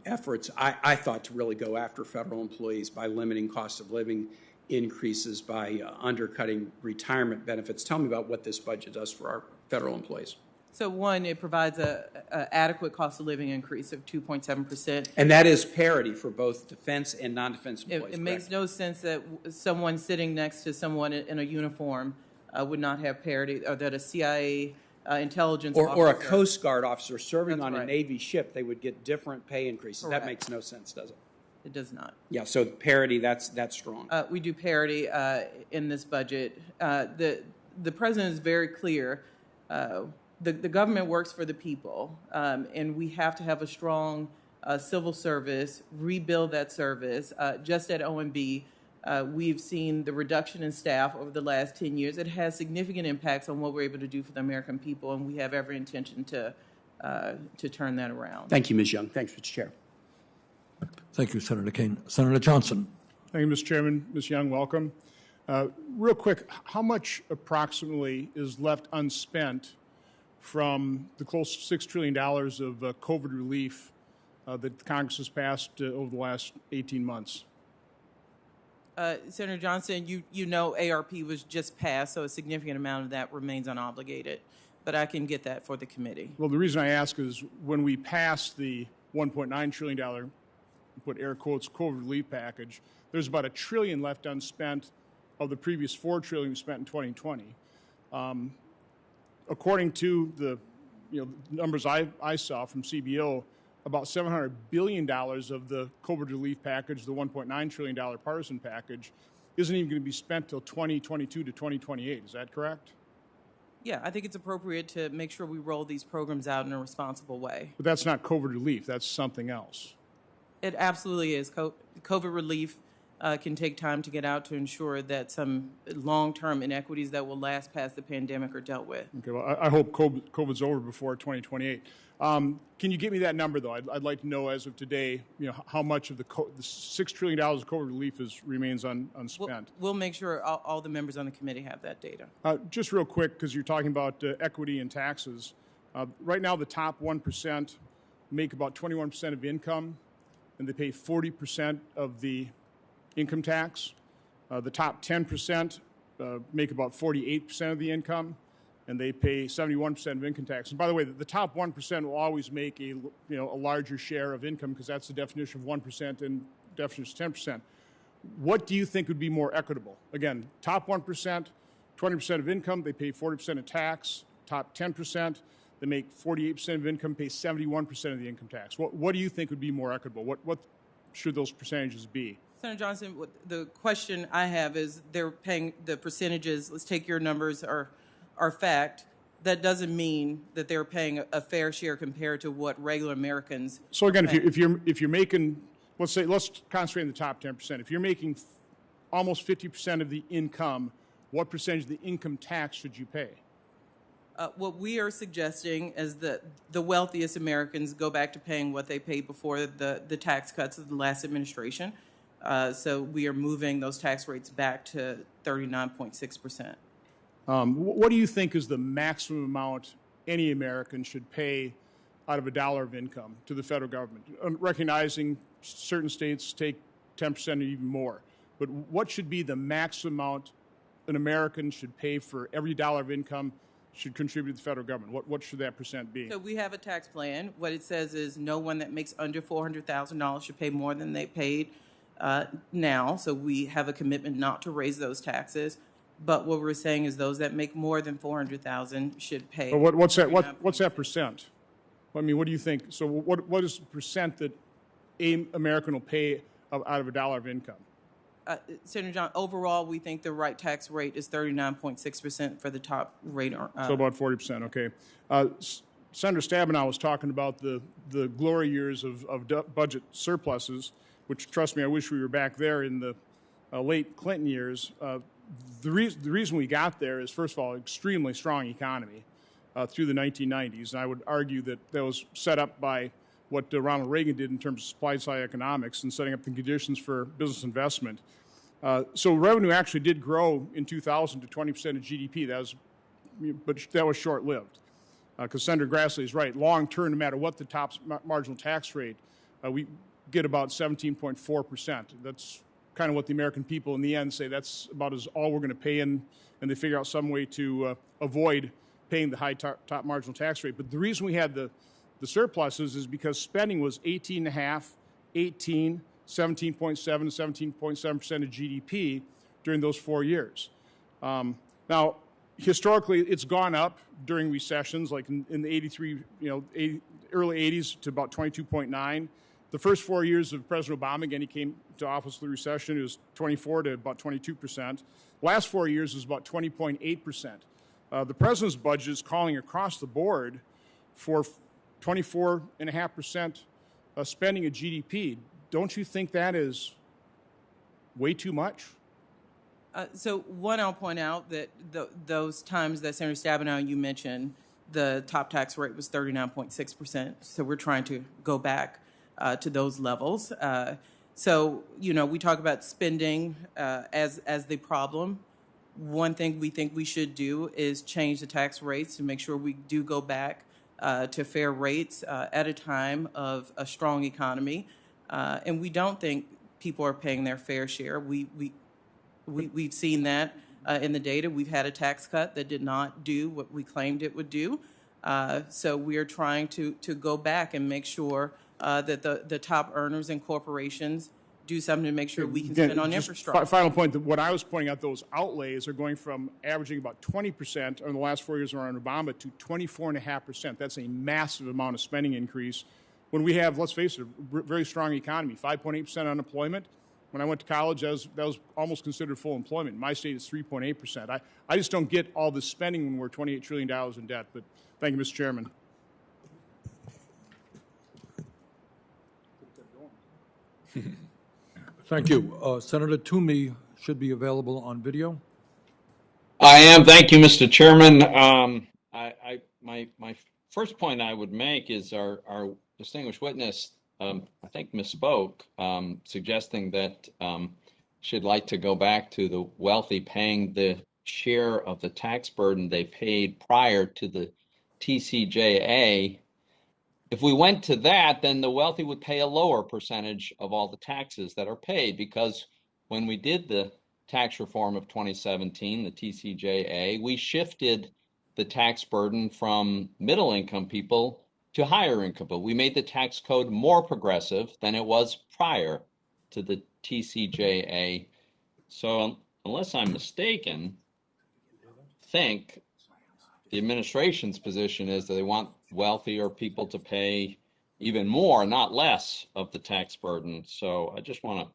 efforts, I thought, to really go after federal employees by limiting cost of living increases, by undercutting retirement benefits. Tell me about what this budget does for our federal employees. So one, it provides a adequate cost of living increase of 2.7%. And that is parity for both defense and non-defense employees. It makes no sense that someone sitting next to someone in a uniform would not have parity, or that a CIA intelligence or a officer- Coast Guard officer serving That's on a right. Navy ship, they would get different pay increases. Correct. That makes no sense, does it? It does not. Yeah, so parity, that's strong. We do parity in this budget. The president is very clear. The government works for the people, and we have to have a strong civil service, rebuild that service. Just at OMB, we've seen the reduction in staff over the last 10 years. It has significant impacts on what we're able to do for the American people, and we have every intention to turn that around. Thank you, Ms. Young. Thanks, Mr. Chair. Thank you, Senator Kane. Senator Johnson. Thank you, Mr. Chairman. Ms. Young, welcome. Real quick, how much approximately is left unspent from the close to $6 trillion of COVID relief that Congress has passed over the last 18 months? Senator Johnson, you know ARP was just passed, so a significant amount of that remains unobligated. But I can get that for the committee. Well, the reason I ask is when we passed the $1.9 trillion, put air quotes, COVID relief package, there's about $1 trillion left unspent of the previous $4 trillion spent in 2020. According to the numbers I saw from CBO, about $700 billion of the COVID relief package, the $1.9 trillion partisan package, isn't even going to be spent till 2022 to 2028. Is that correct? Yeah, I think it's appropriate to make sure we roll these programs out in a responsible way. But that's not COVID relief. That's something else. It absolutely is. COVID relief can take time to get out to ensure that some long-term inequities that will last past the pandemic are dealt with. Okay, well, I hope COVID's over before 2028. Can you give me that number, though? I'd like to know, as of today, how much of the $6 trillion of COVID relief remains unspent. We'll make sure all the members on the committee have that data. Just real quick, because you're talking about equity and taxes. Right now, the top 1% make about 21% of income, and they pay 40% of the income tax. The top 10% make about 48% of the income, and they pay 71% of income tax. And by the way, the top 1% will always make a larger share of income, because that's the definition of 1% and definition of 10%. What do you think would be more equitable? Again, top 1%, 20% of income, they pay 40% of tax. Top 10%, they make 48% of income, pay 71% of the income tax. What do you think would be more equitable? What should those percentages be? Senator Johnson, the question I have is they're paying the percentages. Let's take your numbers are fact. That doesn't mean that they're paying a fair share compared to what regular Americans. So again, if you're making, let's concentrate on the top 10%. If you're making almost 50% of the income, what percentage of the income tax should you pay? What we are suggesting is that the wealthiest Americans go back to paying what they paid before the tax cuts of the last administration. So we are moving those tax rates back to 39.6%. What do you think is the maximum amount any American should pay out of $1 of income to the federal government? Recognizing certain states take 10% or even more. But what should be the maximum amount an American should pay for every $1 of income should contribute to the federal government? What should that percent be? So we have a tax plan. What it says is no one that makes under $400,000 should pay more than they paid now. So we have a commitment not to raise those taxes. But what we're saying is those that make more than $400,000 should pay. But what's that percent? I mean, what do you think? So what is the percent that an American will pay out of $1 of income? Senator John, overall, we think the right tax rate is 39.6% for the top rate. So about 40%, okay. Senator Stabenow was talking about the glory years of budget surpluses, which, trust me, I wish we were back there in the late Clinton years. The reason we got there is, first of all, extremely strong economy through the 1990s. And I would argue that was set up by what Ronald Reagan did in terms of supply-side economics and setting up the conditions for business investment. So revenue actually did grow in 2000 to 20% of GDP. But that was short-lived. Because Senator Grassley is right. Long-term, no matter what the top marginal tax rate, we get about 17.4%. That's kind of what the American people in the end say that's about all we're going to pay in, and they figure out some way to avoid paying the high top marginal tax rate. But the reason we had the surpluses is because spending was 18.5, 18, 17.7 to 17.7% of GDP during those 4 years. Now, historically, it's gone up during recessions, like in the 83, early 80s to about 22.9. The first 4 years of President Obama, again, he came to office with the recession, it was 24 to about 22%. Last 4 years was about 20.8%. The president's budget is calling across the board for 24.5% spending of GDP. Don't you think that is way too much? So one, I'll point out that those times that Senator Stabenow you mentioned, the top tax rate was 39.6%. So we're trying to go back to those levels. So, we talk about spending as the problem. One thing we think we should do is change the tax rates to make sure we do go back to fair rates at a time of a strong economy. And we don't think people are paying their fair share. We've seen that in the data. We've had a tax cut that did not do what we claimed it would do. So we are trying to go back and make sure that the top earners and corporations do something to make sure we can spend on infrastructure. Final point, that what I was pointing out, those outlays are going from averaging about 20% in the last 4 years around Obama to 24.5%. That's a massive amount of spending increase. When we have, let's face it, a very strong economy, 5.8% unemployment. When I went to college, that was almost considered full employment. In my state, it's 3.8%. I just don't get all this spending when we're $28 trillion in debt. But thank you, Mr. Chairman. Thank you. Senator Toomey should be available on video. I am. Thank you, Mr. Chairman. My first point I would make is our distinguished witness, I think, misspoke, suggesting that she'd like to go back to the wealthy paying the share of the tax burden they paid prior to the TCJA. If we went to that, then the wealthy would pay a lower percentage of all the taxes that are paid, because when we did the tax reform of 2017, the TCJA, we shifted the tax burden from middle income people to higher income people. We made the tax code more progressive than it was prior to the TCJA. So unless I'm mistaken, I think the administration's position is that they want wealthier people to pay even more, not less, of the tax burden. So I just want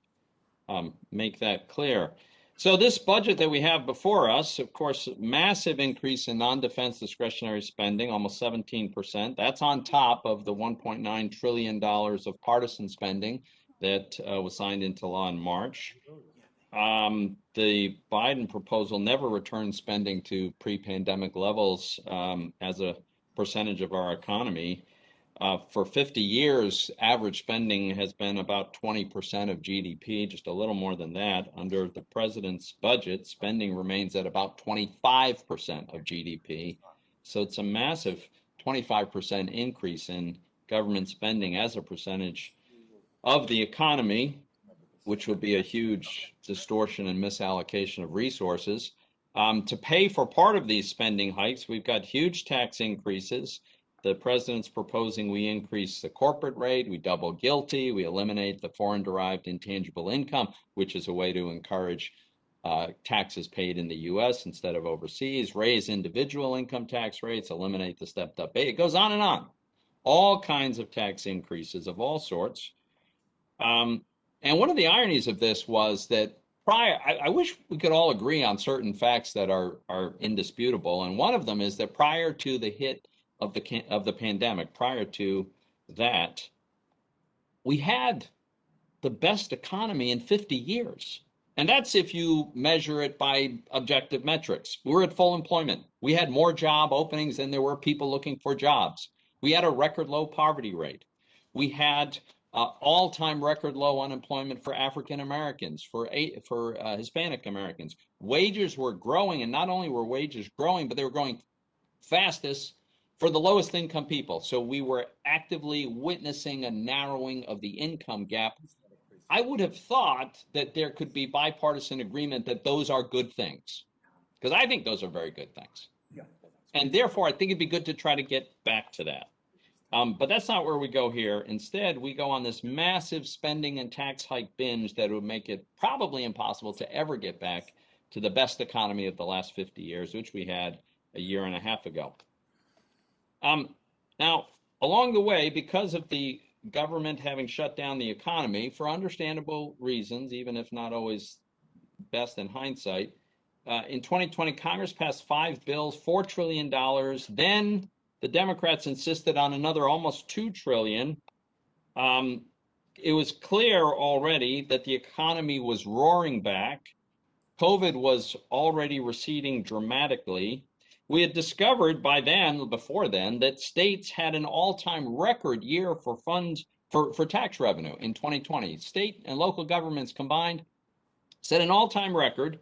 to make that clear. So this budget that we have before us, of course, massive increase in non-defense discretionary spending, almost 17%. That's on top of the $1.9 trillion of partisan spending that was signed into law in March. The Biden proposal never returned spending to pre-pandemic levels as a percentage of our economy. For 50 years, average spending has been about 20% of GDP, just a little more than that. Under the president's budget, spending remains at about 25% of GDP. So it's a massive 25% increase in government spending as a percentage of the economy, which would be a huge distortion and misallocation of resources. To pay for part of these spending hikes, we've got huge tax increases. The president's proposing we increase the corporate rate, we double GILTI, we eliminate the foreign-derived intangible income, which is a way to encourage taxes paid in the U.S. instead of overseas, raise individual income tax rates, eliminate the stepped-up pay. It goes on and on. All kinds of tax increases of all sorts. And one of the ironies of this was that I wish we could all agree on certain facts that are indisputable. And one of them is that prior to the hit of the pandemic, prior to that, we had the best economy in 50 years. And that's if you measure it by objective metrics. We were at full employment. We had more job openings than there were people looking for jobs. We had a record low poverty rate. We had all-time record low unemployment for African Americans, for Hispanic Americans. Wages were growing, and not only were wages growing, but they were growing fastest for the lowest income people. So we were actively witnessing a narrowing of the income gap. I would have thought that there could be bipartisan agreement that those are good things, because I think those are very good things. And therefore, I think it'd be good to try to get back to that. But that's not where we go here. Instead, we go on this massive spending and tax hike binge that would make it probably impossible to ever get back to the best economy of the last 50 years, which we had a year and a half ago. Now, along the way, because of the government having shut down the economy for understandable reasons, even if not always best in hindsight, in 2020, Congress passed 5 bills, $4 trillion. Then the Democrats insisted on another almost $2 trillion. It was clear already that the economy was roaring back. COVID was already receding dramatically. We had discovered by then, before then, that states had an all-time record year for funds for tax revenue in 2020. State and local governments combined set an all-time record.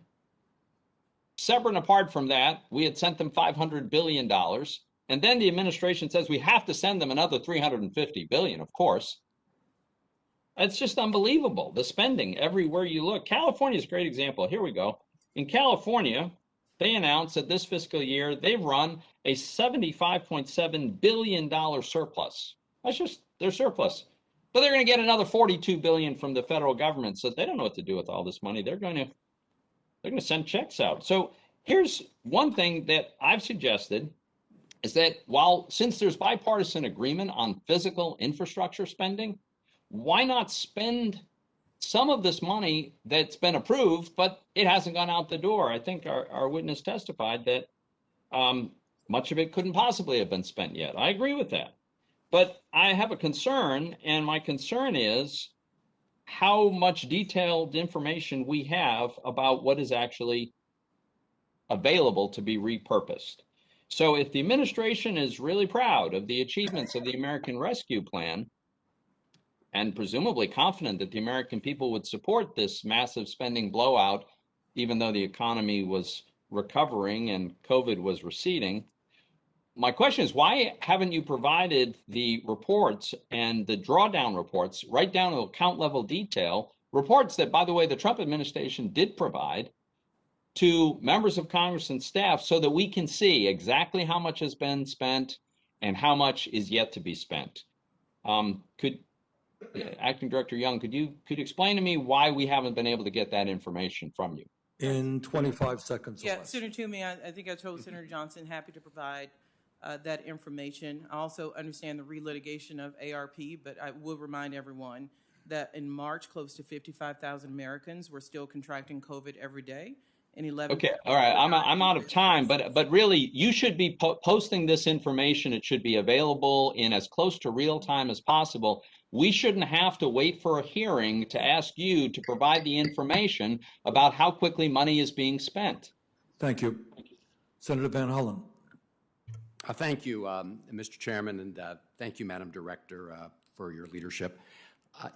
Separate and apart from that, we had sent them $500 billion. And then the administration says we have to send them another $350 billion, of course. It's just unbelievable, the spending everywhere you look. California is a great example. Here we go. In California, they announced that this fiscal year, they've run a $75.7 billion surplus. That's just their surplus. But they're going to get another $42 billion from the federal government. So they don't know what to do with all this money. They're going to send checks out. So here's one thing that I've suggested is that since there's bipartisan agreement on physical infrastructure spending, why not spend some of this money that's been approved, but it hasn't gone out the door? I think our witness testified that much of it couldn't possibly have been spent yet. I agree with that. But I have a concern, and my concern is how much detailed information we have about what is actually available to be repurposed. So if the administration is really proud of the achievements of the American Rescue Plan, and presumably confident that the American people would support this massive spending blowout, even though the economy was recovering and COVID was receding, my question is, why haven't you provided the reports and the drawdown reports right down to account level detail, reports that, by the way, the Trump administration did provide to members of Congress and staff so that we can see exactly how much has been spent and how much is yet to be spent? Acting Director Young, could you explain to me why we haven't been able to get that information from you? In 25 seconds or Yeah, less. Senator Toomey, I think I told Senator Johnson, happy to provide that information. I also understand the relitigation of ARP, but I will remind everyone that in March, close to 55,000 Americans were still contracting COVID every day. And 11. Okay, all right. I'm out of time, but really, you should be posting this information. It should be available in as close to real time as possible. We shouldn't have to wait for a hearing to ask you to provide the information about how quickly money is being spent. Thank you. Senator Van Hollen. Thank you, Mr. Chairman, and thank you, Madam Director, for your leadership.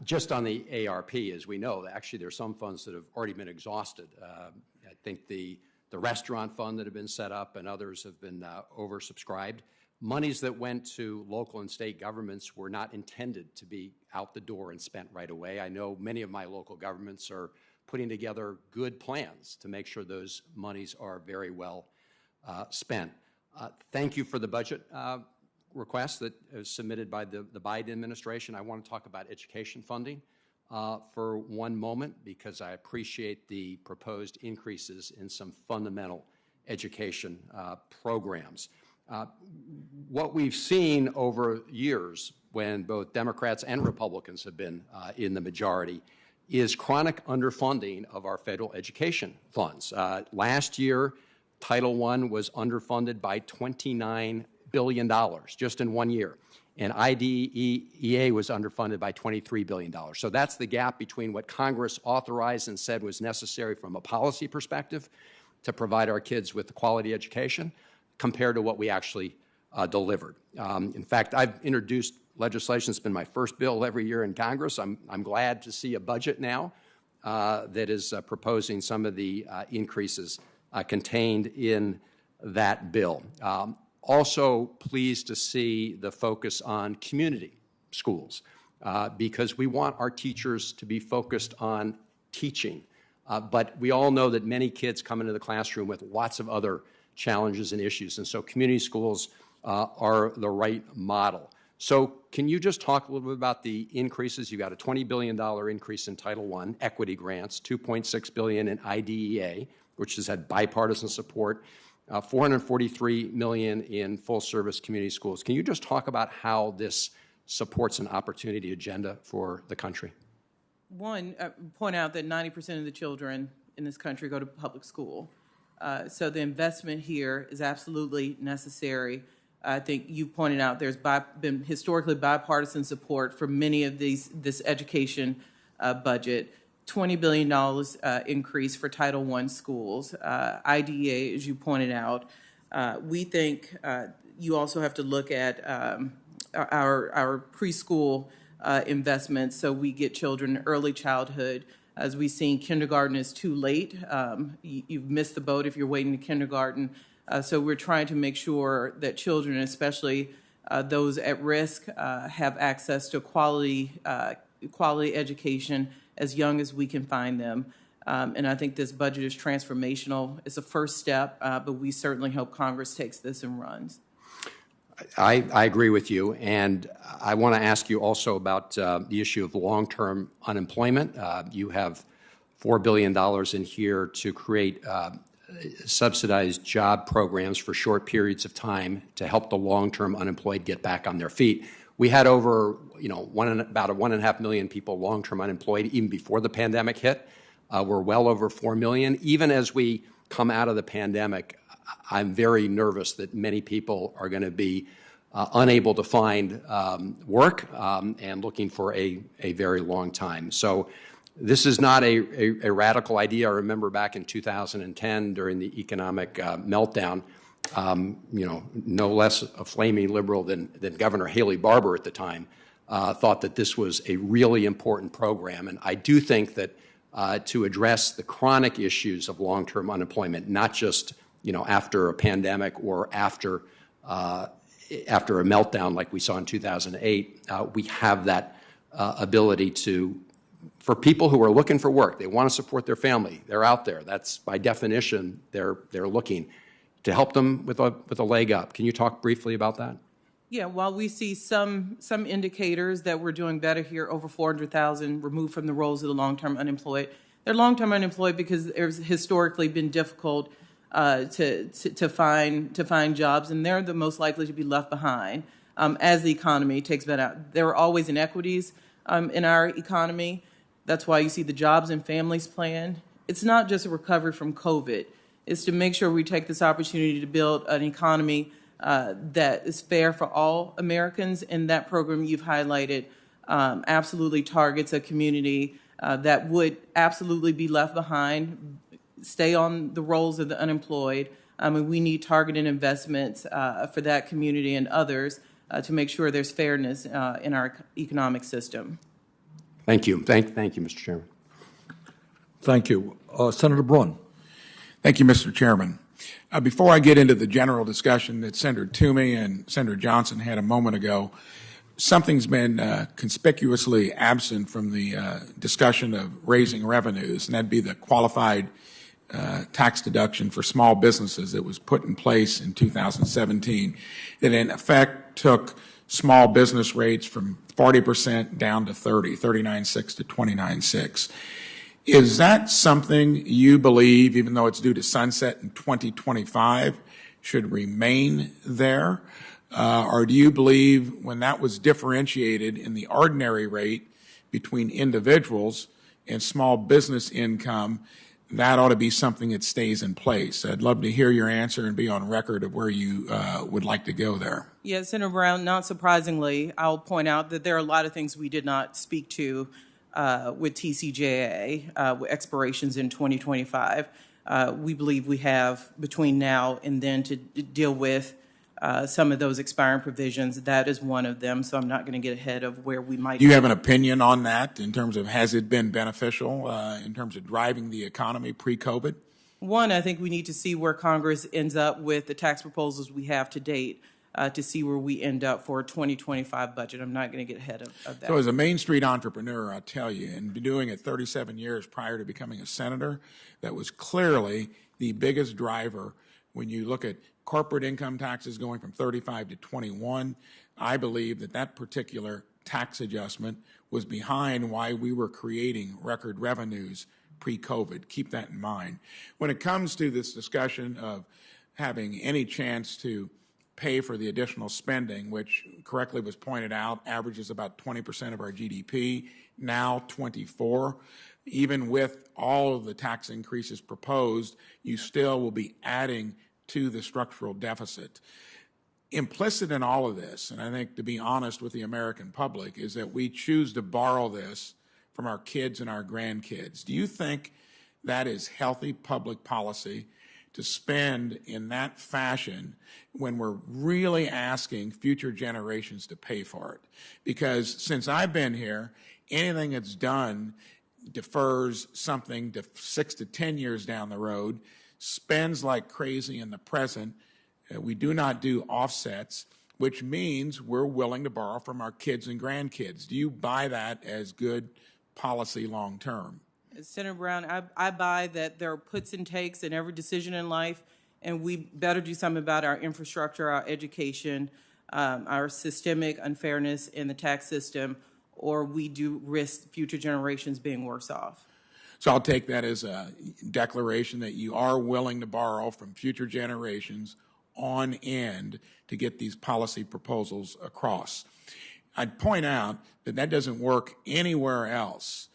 Just on the ARP, as we know, actually there's some funds that have already been exhausted. I think the restaurant fund that have been set up and others have been oversubscribed. Monies that went to local and state governments were not intended to be out the door and spent right away. I know many of my local governments are putting together good plans to make sure those monies are very well spent. Thank you for the budget request that was submitted by the Biden administration. I want to talk about education funding for one moment, because I appreciate the proposed increases in some fundamental education programs. What we've seen over years, when both Democrats and Republicans have been in the majority, is chronic underfunding of our federal education funds. Last year, Title I was underfunded by $29 billion just in 1 year. And IDEA was underfunded by $23 billion. So that's the gap between what Congress authorized and said was necessary from a policy perspective to provide our kids with quality education compared to what we actually delivered. In fact, I've introduced legislation. It's been my first bill every year in Congress. I'm glad to see a budget now that is proposing some of the increases contained in that bill. Also pleased to see the focus on community schools because we want our teachers to be focused on teaching. But we all know that many kids come into the classroom with lots of other challenges and issues. And so community schools are the right model. So can you just talk a little bit about the increases? You've got a $20 billion increase in Title I equity grants, $2.6 billion in IDEA, which has had bipartisan support, $443 million in full-service community schools. Can you just talk about how this supports an opportunity agenda for the country? One, point out that 90% of the children in this country go to public school. So the investment here is absolutely necessary. I think you pointed out there's been historically bipartisan support for many of this education budget. $20 billion increase for Title I schools. IDEA, as you pointed out. We think you also have to look at our preschool investments, so we get children early childhood. As we've seen, kindergarten is too late. You've missed the boat if you're waiting to kindergarten. So we're trying to make sure that children, especially those at risk, have access to quality education as young as we can find them. And I think this budget is transformational. It's a first step, but we certainly hope Congress takes this and runs. I agree with you, and I want to ask you also about the issue of long-term unemployment. You have $4 billion in here to create subsidized job programs for short periods of time to help the long-term unemployed get back on their feet. We had over, about 1.5 million people long-term unemployed even before the pandemic hit. We're well over 4 million. Even as we come out of the pandemic, I'm very nervous that many people are going to be unable to find work and looking for a very long time. So this is not a radical idea. I remember back in 2010 during the economic meltdown, no less a flaming liberal than Governor Haley Barbour at the time thought that this was a really important program. And I do think that to address the chronic issues of long-term unemployment, not just after a pandemic or after a meltdown like we saw in 2008, we have that ability for people who are looking for work, they want to support their family, they're out there. That's by definition, they're looking to help them with a leg up. Can you talk briefly about that? Yeah, while we see some indicators that we're doing better here, over 400,000 removed from the rolls of the long-term unemployed. They're long-term unemployed because it's historically been difficult to find jobs, and they're the most likely to be left behind as the economy takes that out. There are always inequities in our economy. That's why you see the Jobs and Families Plan. It's not just a recovery from COVID. It's to make sure we take this opportunity to build an economy that is fair for all Americans, and that program you've highlighted absolutely targets a community that would absolutely be left behind, stay on the rolls of the unemployed. And we need targeted investments for that community and others to make sure there's fairness in our economic system. Thank you. Thank you, Mr. Chairman. Thank you. Senator Braun. Thank you, Mr. Chairman. Before I get into the general discussion that Senator Toomey and Senator Johnson had a moment ago, something's been conspicuously absent from the discussion of raising revenues, and that'd be the qualified tax deduction for small businesses that was put in place in 2017 that in effect took small business rates from 40% down to 39.6 to 29.6. Is that something you believe, even though it's due to sunset in 2025, should remain there? Or do you believe when that was differentiated in the ordinary rate between individuals and small business income, that ought to be something that stays in place? I'd love to hear your answer and be on record of where you would like to go there. Yeah, Senator Brown, not surprisingly, I'll point out that there are a lot of things we did not speak to with TCJA, with expirations in 2025. We believe we have between now and then to deal with some of those expiring provisions. That is one of them, so I'm not going to get ahead of where we might. Do you have an opinion on that in terms of has it been beneficial in terms of driving the economy pre-COVID? One, I think we need to see where Congress ends up with the tax proposals we have to date to see where we end up for a 2025 budget. I'm not going to get ahead of that. So as a Main Street entrepreneur, I'll tell you, and been doing it 37 years prior to becoming a senator, that was clearly the biggest driver When you look at corporate income taxes going from 35 to 21, I believe that that particular tax adjustment was behind why we were creating record revenues pre-COVID. Keep that in mind. When it comes to this discussion of having any chance to pay for the additional spending, which correctly was pointed out, averages about 20% of our GDP, now 24%. Even with all of the tax increases proposed, you still will be adding to the structural deficit. Implicit in all of this, and I think to be honest with the American public, is that we choose to borrow this from our kids and our grandkids. Do you think that is healthy public policy to spend in that fashion when we're really asking future generations to pay for it? Because since I've been here, anything that's done defers something to 6 to 10 years down the road, spends like crazy in the present. We do not do offsets, which means we're willing to borrow from our kids and grandkids. Do you buy that as good policy long term? Senator Brown, I buy that there are puts and takes in every decision in life, and we better do something about our infrastructure, our education, our systemic unfairness in the tax system, or we do risk future generations being worse off. So I'll take that as a declaration that you are willing to borrow from future generations on end to get these policy proposals across. I'd point out that that doesn't work anywhere else.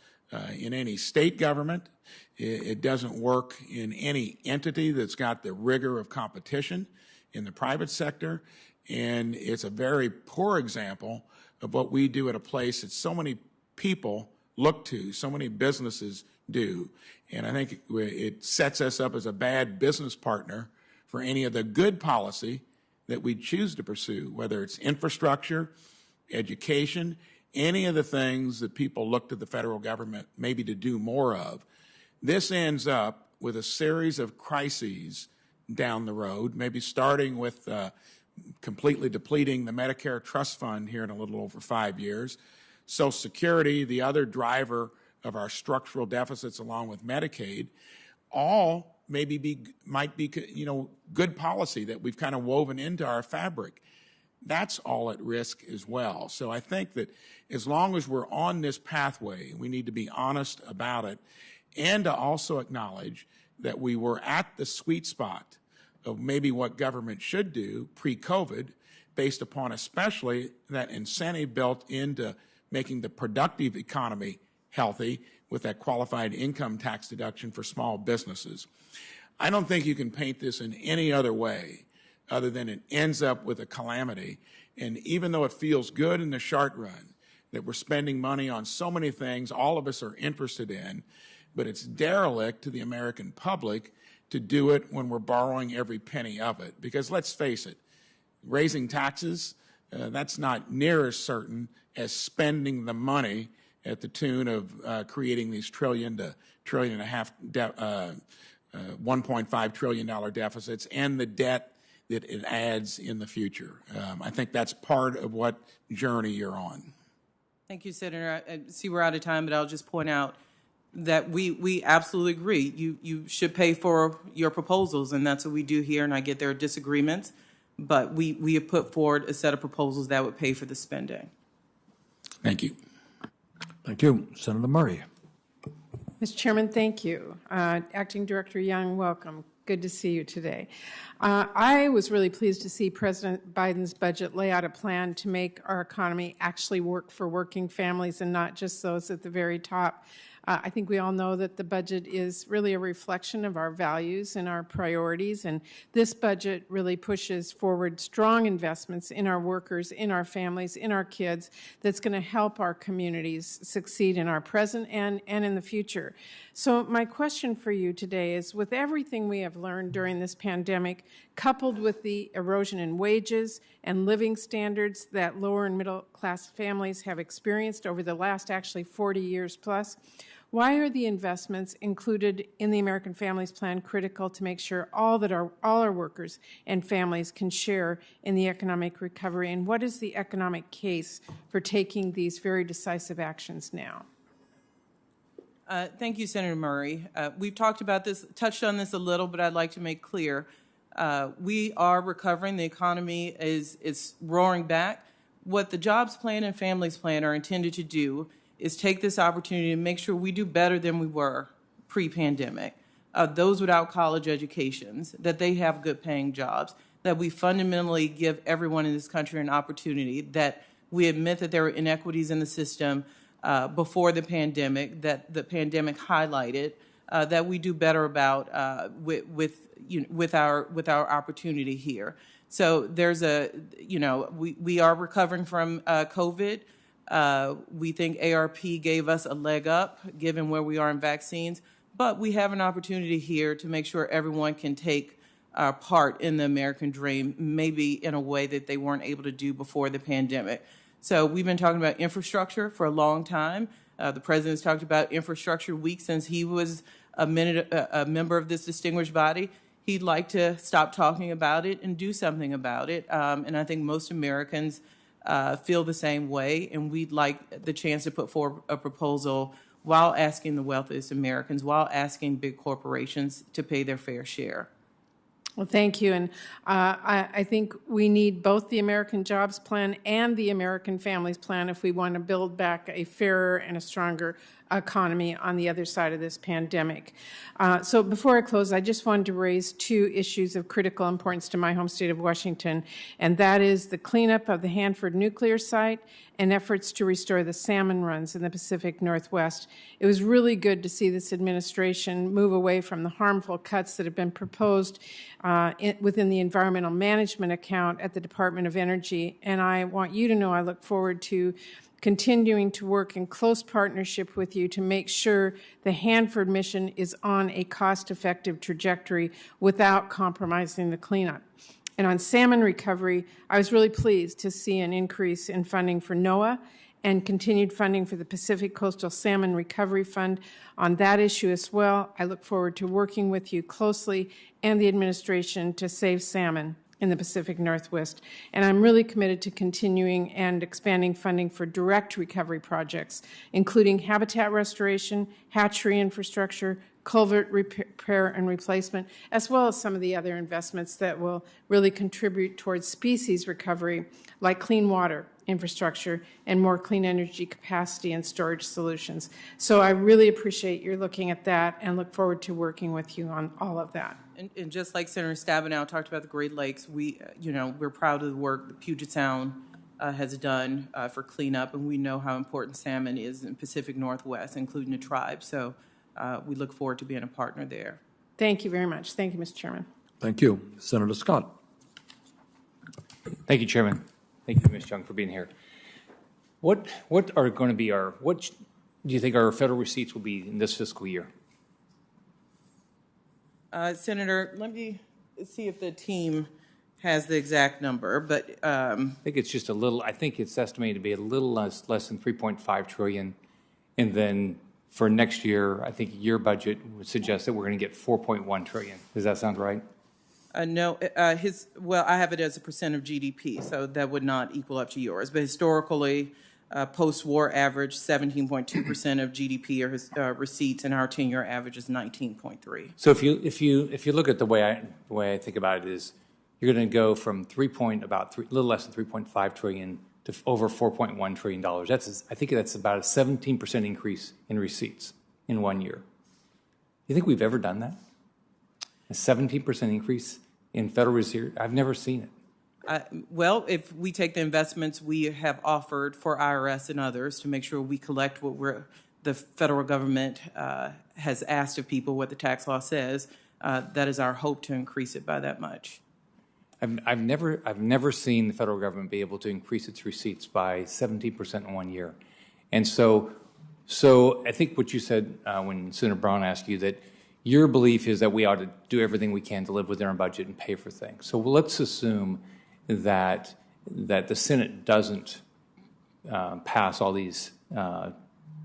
In any state government, it doesn't work in any entity that's got the rigor of competition in the private sector, and it's a very poor example of what we do at a place that so many people look to, so many businesses do. And I think it sets us up as a bad business partner for any of the good policy that we choose to pursue, whether it's infrastructure, education, any of the things that people look to the federal government maybe to do more of. This ends up with a series of crises down the road, maybe starting with completely depleting the Medicare trust fund here in a little over 5 years. Social Security, the other driver of our structural deficits along with Medicaid, all might be good policy that we've kind of woven into our fabric. That's all at risk as well. So I think that as long as we're on this pathway, we need to be honest about it and to also acknowledge that we were at the sweet spot of maybe what government should do pre-COVID, based upon especially that incentive built into making the productive economy healthy with that qualified income tax deduction for small businesses. I don't think you can paint this in any other way other than it ends up with a calamity. And even though it feels good in the short run that we're spending money on so many things all of us are interested in, but it's derelict to the American public to do it when we're borrowing every penny of it. Because let's face it, raising taxes, that's not near as certain as spending the money at the tune of creating these $1.5 trillion, $1.5 trillion deficits and the debt that it adds in the future. I think that's part of what journey you're on. Thank you, Senator. I see we're out of time, but I'll just point out that we absolutely agree. You should pay for your proposals, and that's what we do here, and I get there are disagreements, but we have put forward a set of proposals that would pay for the spending. Thank you. Thank you. Senator Murray. Mr. Chairman, thank you. Acting Director Young, welcome. Good to see you today. I was really pleased to see President Biden's budget lay out a plan to make our economy actually work for working families and not just those at the very top. I think we all know that the budget is really a reflection of our values and our priorities, and this budget really pushes forward strong investments in our workers, in our families, in our kids, that's going to help our communities succeed in our present and in the future. So my question for you today is, with everything we have learned during this pandemic, coupled with the erosion in wages and living standards that lower and middle class families have experienced over the last actually 40 years plus, why are the investments included in the American Families Plan critical to make sure all our workers and families can share in the economic recovery? And what is the economic case for taking these very decisive actions now? Thank you, Senator Murray. We've talked about this, touched on this a little, but I'd like to make clear We are recovering. The economy is roaring back. What the Jobs Plan and Families Plan are intended to do is take this opportunity to make sure we do better than we were pre-pandemic. Those without college educations, that they have good paying jobs, that we fundamentally give everyone in this country an opportunity, that we admit that there were inequities in the system before the pandemic, that the pandemic highlighted, that we do better about with our opportunity here. So there's we are recovering from COVID. We think ARP gave us a leg up, given where we are in vaccines. But we have an opportunity here to make sure everyone can take part in the American dream, maybe in a way that they weren't able to do before the pandemic. So we've been talking about infrastructure for a long time. The president's talked about Infrastructure Week since he was a member of this distinguished body. He'd like to stop talking about it and do something about it. And I think most Americans feel the same way, and we'd like the chance to put forward a proposal while asking the wealthiest Americans, while asking big corporations to pay their fair share. Well, thank you. And I think we need both the American Jobs Plan and the American Families Plan if we want to build back a fairer and a stronger economy on the other side of this pandemic. So before I close, I just wanted to raise two issues of critical importance to my home state of Washington, and that is the cleanup of the Hanford nuclear site and efforts to restore the salmon runs in the Pacific Northwest. It was really good to see this administration move away from the harmful cuts that have been proposed within the environmental management account at the Department of Energy. And I want you to know I look forward to continuing to work in close partnership with you to make sure the Hanford mission is on a cost-effective trajectory without compromising the cleanup. And on salmon recovery, I was really pleased to see an increase in funding for NOAA and continued funding for the Pacific Coastal Salmon Recovery Fund on that issue as well. I look forward to working with you closely and the administration to save salmon in the Pacific Northwest. And I'm really committed to continuing and expanding funding for direct recovery projects, including habitat restoration, hatchery infrastructure, culvert repair and replacement, as well as some of the other investments that will really contribute towards species recovery, like clean water infrastructure and more clean energy capacity and storage solutions. So I really appreciate your looking at that and look forward to working with you on all of that. And just like Senator Stabenow talked about the Great Lakes, we're proud of the work that Puget Sound has done for cleanup, and we know how important salmon is in the Pacific Northwest, including the tribe. So we look forward to being a partner there. Thank you very much. Thank you, Mr. Chairman. Thank you. Senator Scott. Thank you, Chairman. Thank you, Ms. Young, for being here. What are going to be what do you think our federal receipts will be in this fiscal year? Senator, let me see if the team has the exact number, but I think it's just a little. I think it's estimated to be a little less than 3.5 trillion, and then for next year, I think your budget would suggest that we're going to get 4.1 trillion. Does that sound right? No, I have it as a percent of GDP, so that would not equal up to yours. But historically, post-war average 17.2% of GDP are receipts, and our 10-year average is 19.3. So if you look at the way I think about it is, you're going to go from a little less than 3.5 trillion to over 4.1 trillion dollars. I think that's about a 17% increase in receipts in 1 year. You think we've ever done that? A 17% increase in federal receipts? I've never seen it. Well, if we take the investments we have offered for IRS and others to make sure we collect what the federal government has asked of people, what the tax law says, that is our hope to increase it by that much. I've never seen the federal government be able to increase its receipts by 17% in 1 year. And so I think what you said when Senator Brown asked you that your belief is that we ought to do everything we can to live within our budget and pay for things. So let's assume that the Senate doesn't pass all these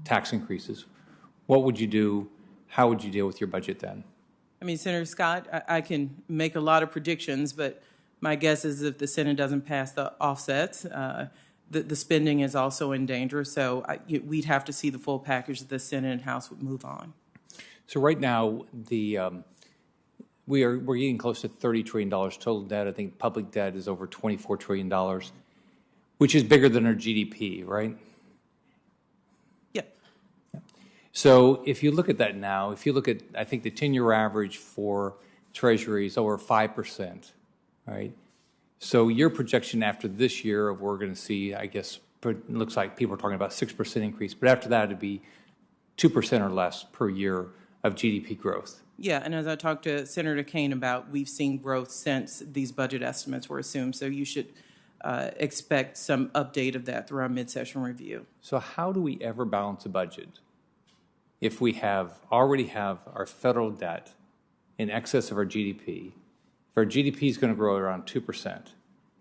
tax increases. What would you do? How would you deal with your budget then? I mean, Senator Scott, I can make a lot of predictions, but my guess is if the Senate doesn't pass the offsets, the spending is also in danger. So we'd have to see the full package that the Senate and House would move on. So right now, we're getting close to $30 trillion total debt. I think public debt is over $24 trillion, which is bigger than our GDP, right? Yep. So if you look at that now, if you look at, I think the 10-year average for Treasury is over 5%, right? So your projection after this year of we're going to see, I guess, it looks like people are talking about 6% increase, but after that it'd be 2% or less per year of GDP growth. Yeah, and as I talked to Senator Kane about, we've seen growth since these budget estimates were assumed, so you should expect some update of that through our mid-session review. So how do we ever balance a budget if we already have our federal debt in excess of our GDP, if our GDP is going to grow around 2%,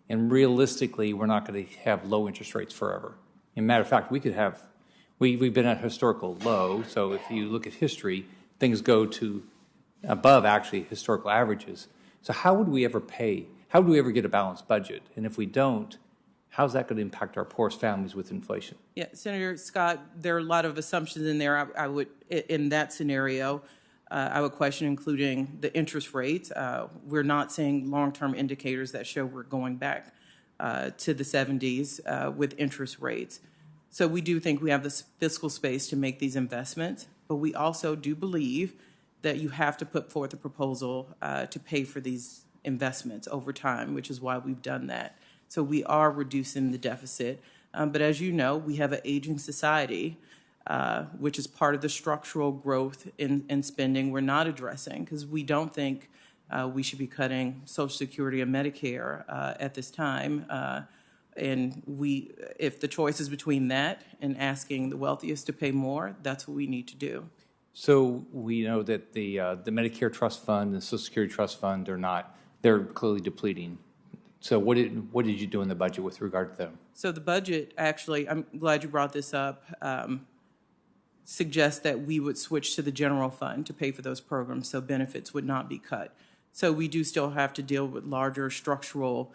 and realistically we're not going to have low interest rates forever? As a matter of fact, we've been at a historical low, so if you look at history, things go to above actually historical averages. So how would we ever get a balanced budget? And if we don't, how's that going to impact our poorest families with inflation? Yeah, Senator Scott, there are a lot of assumptions in there. I would, in that scenario, I would question including the interest rates. We're not seeing long-term indicators that show we're going back to the 70s with interest rates. So we do think we have the fiscal space to make these investments, but we also do believe that you have to put forth a proposal to pay for these investments over time, which is why we've done that. So we are reducing the deficit. But as you know, we have an aging society, which is part of the structural growth in spending we're not addressing, because we don't think we should be cutting Social Security and Medicare at this time. And if the choice is between that and asking the wealthiest to pay more, that's what we need to do. So we know that the Medicare Trust Fund and the Social Security Trust Fund they're clearly depleting. So what did you do in the budget with regard to them? So the budget, actually, I'm glad you brought this up, suggests that we would switch to the general fund to pay for those programs so benefits would not be cut. So we do still have to deal with larger structural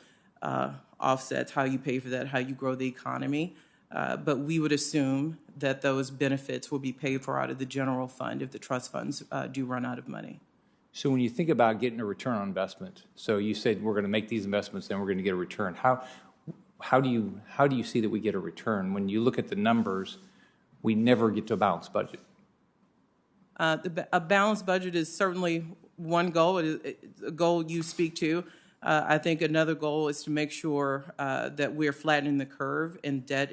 offsets, how you pay for that, how you grow the economy. But we would assume that those benefits will be paid for out of the general fund if the trust funds do run out of money. So when you think about getting a return on investment, so you said we're going to make these investments, then we're going to get a return. How do you see that we get a return? When you look at the numbers, we never get to a balanced budget. A balanced budget is certainly one goal. It is a goal you speak to. I think another goal is to make sure that we're flattening the curve and debt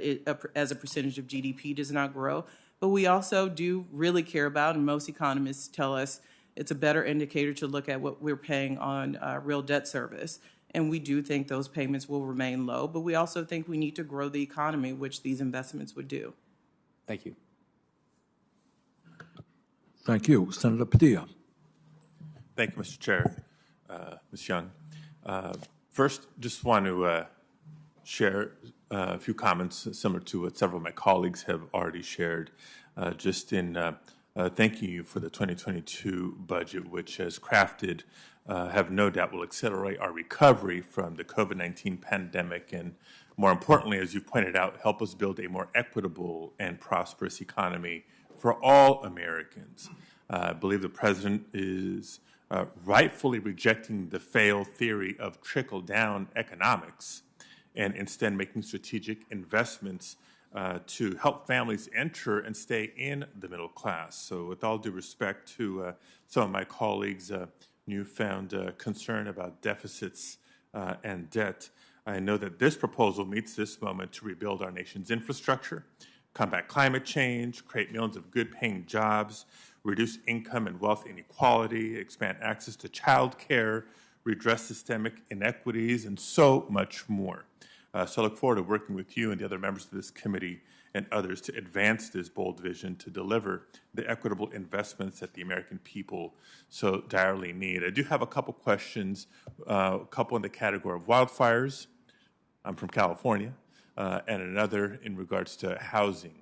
as a percentage of GDP does not grow. But we also do really care about, and most economists tell us it's a better indicator to look at what we're paying on real debt service. And we do think those payments will remain low, but we also think we need to grow the economy, which these investments would do. Thank you. Thank you. Senator Padilla. Thank you, Mr. Chair. Ms. Young. First, just want to share a few comments similar to what several of my colleagues have already shared, just in thanking you for the 2022 budget, which as crafted, have no doubt will accelerate our recovery from the COVID-19 pandemic and, more importantly, as you pointed out, help us build a more equitable and prosperous economy for all Americans. I believe the President is rightfully rejecting the failed theory of trickle-down economics and instead making strategic investments to help families enter and stay in the middle class. So with all due respect to some of my colleagues' newfound concern about deficits and debt, I know that this proposal meets this moment to rebuild our nation's infrastructure, combat climate change, create millions of good-paying jobs, reduce income and wealth inequality, expand access to child care, redress systemic inequities, and so much more. So I look forward to working with you and the other members of this committee and others to advance this bold vision to deliver the equitable investments that the American people so direly need. I do have a couple questions, a couple in the category of wildfires. I'm from California, and another in regards to housing.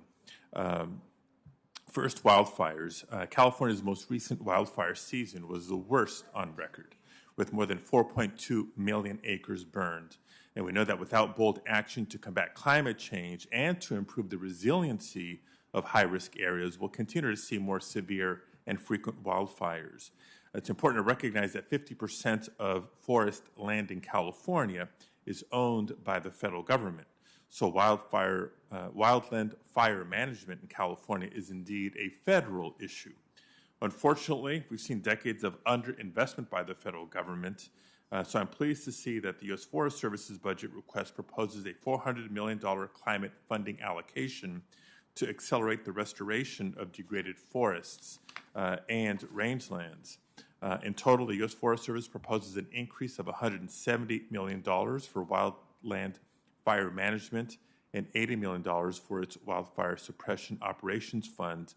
First, wildfires. California's most recent wildfire season was the worst on record, with more than 4.2 million acres burned. And we know that without bold action to combat climate change and to improve the resiliency of high-risk areas, we'll continue to see more severe and frequent wildfires. It's important to recognize that 50% of forest land in California is owned by the federal government. So wildland fire management in California is indeed a federal issue. Unfortunately, we've seen decades of underinvestment by the federal government. So I'm pleased to see that the U.S. Forest Service's budget request proposes a $400 million climate funding allocation to accelerate the restoration of degraded forests and rangelands. In total, the U.S. Forest Service proposes an increase of $170 million for wildland fire management and $80 million for its wildfire suppression operations fund.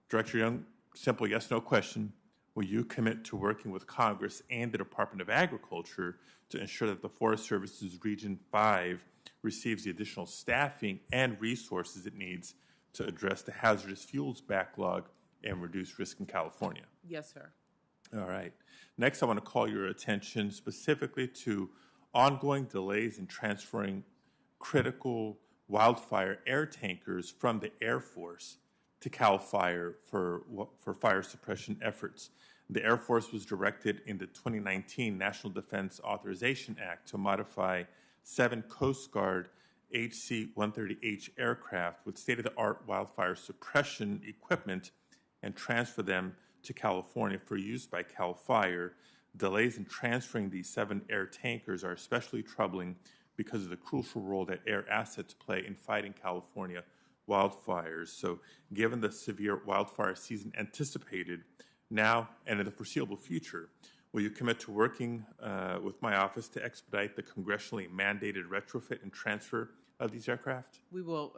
Director Young, simple yes, no question. Will you commit to working with Congress and the Department of Agriculture to ensure that the Forest Service's Region 5 receives the additional staffing and resources it needs to address the hazardous fuels backlog and reduce risk in California? Yes, sir. All right. Next, I want to call your attention specifically to ongoing delays in transferring critical wildfire air tankers from the Air Force to CAL FIRE for fire suppression efforts. The Air Force was directed in the 2019 National Defense Authorization Act to modify 7 Coast Guard HC-130H aircraft with state-of-the-art wildfire suppression equipment and transfer them to California for use by CAL FIRE. Delays in transferring these 7 air tankers are especially troubling because of the crucial role that air assets play in fighting California wildfires. So given the severe wildfire season anticipated now and in the foreseeable future, will you commit to working with my office to expedite the congressionally mandated retrofit and transfer of these aircraft? We will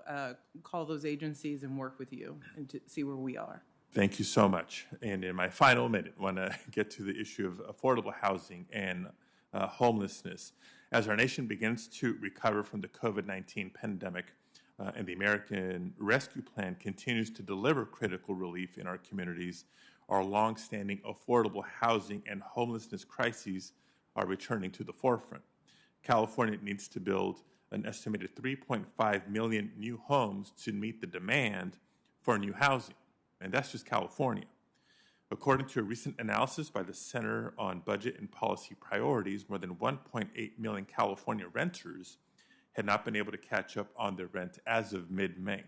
call those agencies and work with you and to see where we are. Thank you so much. And in my final minute, I want to get to the issue of affordable housing and homelessness. As our nation begins to recover from the COVID-19 pandemic, and the American Rescue Plan continues to deliver critical relief in our communities, our longstanding affordable housing and homelessness crises are returning to the forefront. California needs to build an estimated 3.5 million new homes to meet the demand for new housing, and that's just California. According to a recent analysis by the Center on Budget and Policy Priorities, more than 1.8 million California renters had not been able to catch up on their rent as of mid-May.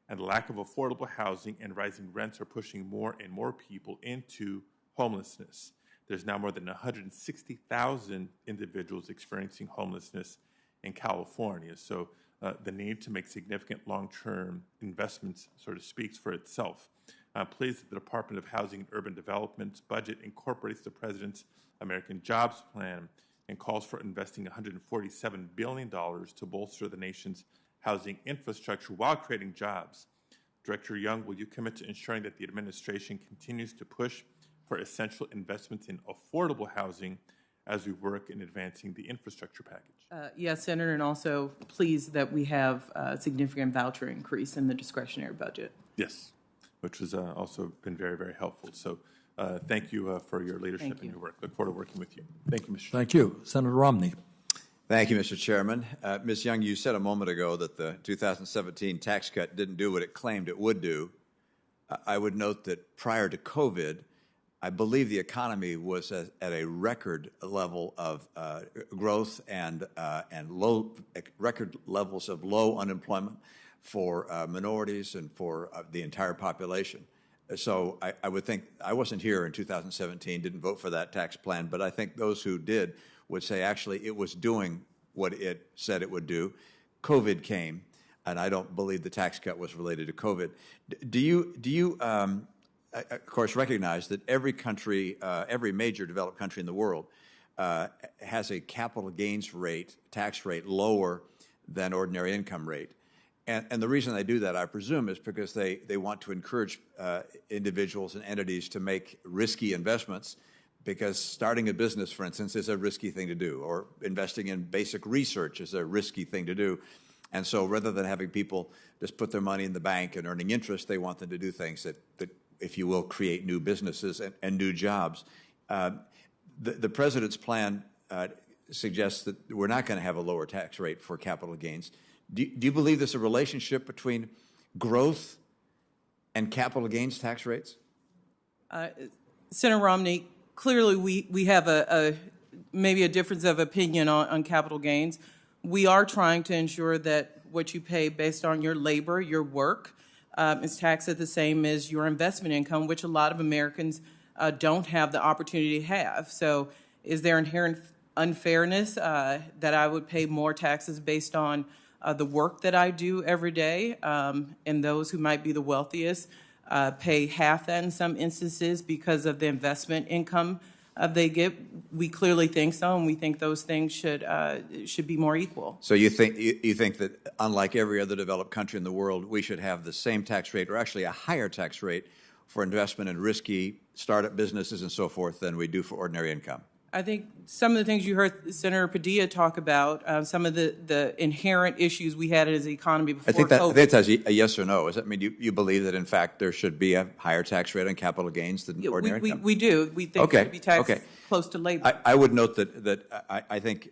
And the lack of affordable housing and rising rents are pushing more and more people into homelessness. There's now more than 160,000 individuals experiencing homelessness in California. So the need to make significant long-term investments sort of speaks for itself. I'm pleased that the Department of Housing and Urban Development's budget incorporates the President's American Jobs Plan and calls for investing $147 billion to bolster the nation's housing infrastructure while creating jobs. Director Young, will you commit to ensuring that the administration continues to push for essential investments in affordable housing as we work in advancing the infrastructure package? Yes, Senator, and also pleased that we have a significant voucher increase in the discretionary budget. Yes, which has also been very, very helpful. So thank you for your leadership and your work. Look forward to working with you. Thank you, Mr. Chairman. Thank you. Senator Romney. Thank you, Mr. Chairman. Ms. Young, you said a moment ago that the 2017 tax cut didn't do what it claimed it would do. I would note that prior to COVID, I believe the economy was at a record level of growth and low record levels of low unemployment for minorities and for the entire population. So I would think, I wasn't here in 2017, didn't vote for that tax plan, but I think those who did would say actually it was doing what it said it would do. COVID came, and I don't believe the tax cut was related to COVID. Do you of course, recognize that every country, every major developed country in the world has a capital gains rate, tax rate, lower than ordinary income rate. And the reason they do that, I presume, is because they want to encourage individuals and entities to make risky investments, because starting a business, for instance, is a risky thing to do, or investing in basic research is a risky thing to do. And so rather than having people just put their money in the bank and earning interest, they want them to do things that if you will, create new businesses and new jobs. The President's plan suggests that we're not going to have a lower tax rate for capital gains. Do you believe there's a relationship between growth and capital gains tax rates? Senator Romney, clearly we have maybe a difference of opinion on capital gains. We are trying to ensure that what you pay based on your labor, your work, is taxed at the same as your investment income, which a lot of Americans don't have the opportunity to have. So is there inherent unfairness that I would pay more taxes based on the work that I do every day, and those who might be the wealthiest pay half that in some instances because of the investment income they get? We clearly think so, and we think those things should be more equal. So you think that unlike every other developed country in the world, we should have the same tax rate, or actually a higher tax rate, for investment in risky startup businesses and so forth than we do for ordinary income? I think some of the things you heard Senator Padilla talk about, some of the inherent issues we had as an economy before COVID. I think that's a yes or no. Does that mean you believe that, in fact, there should be a higher tax rate on capital gains than ordinary income? We do. We think it should be taxed close to labor. I would note that I think,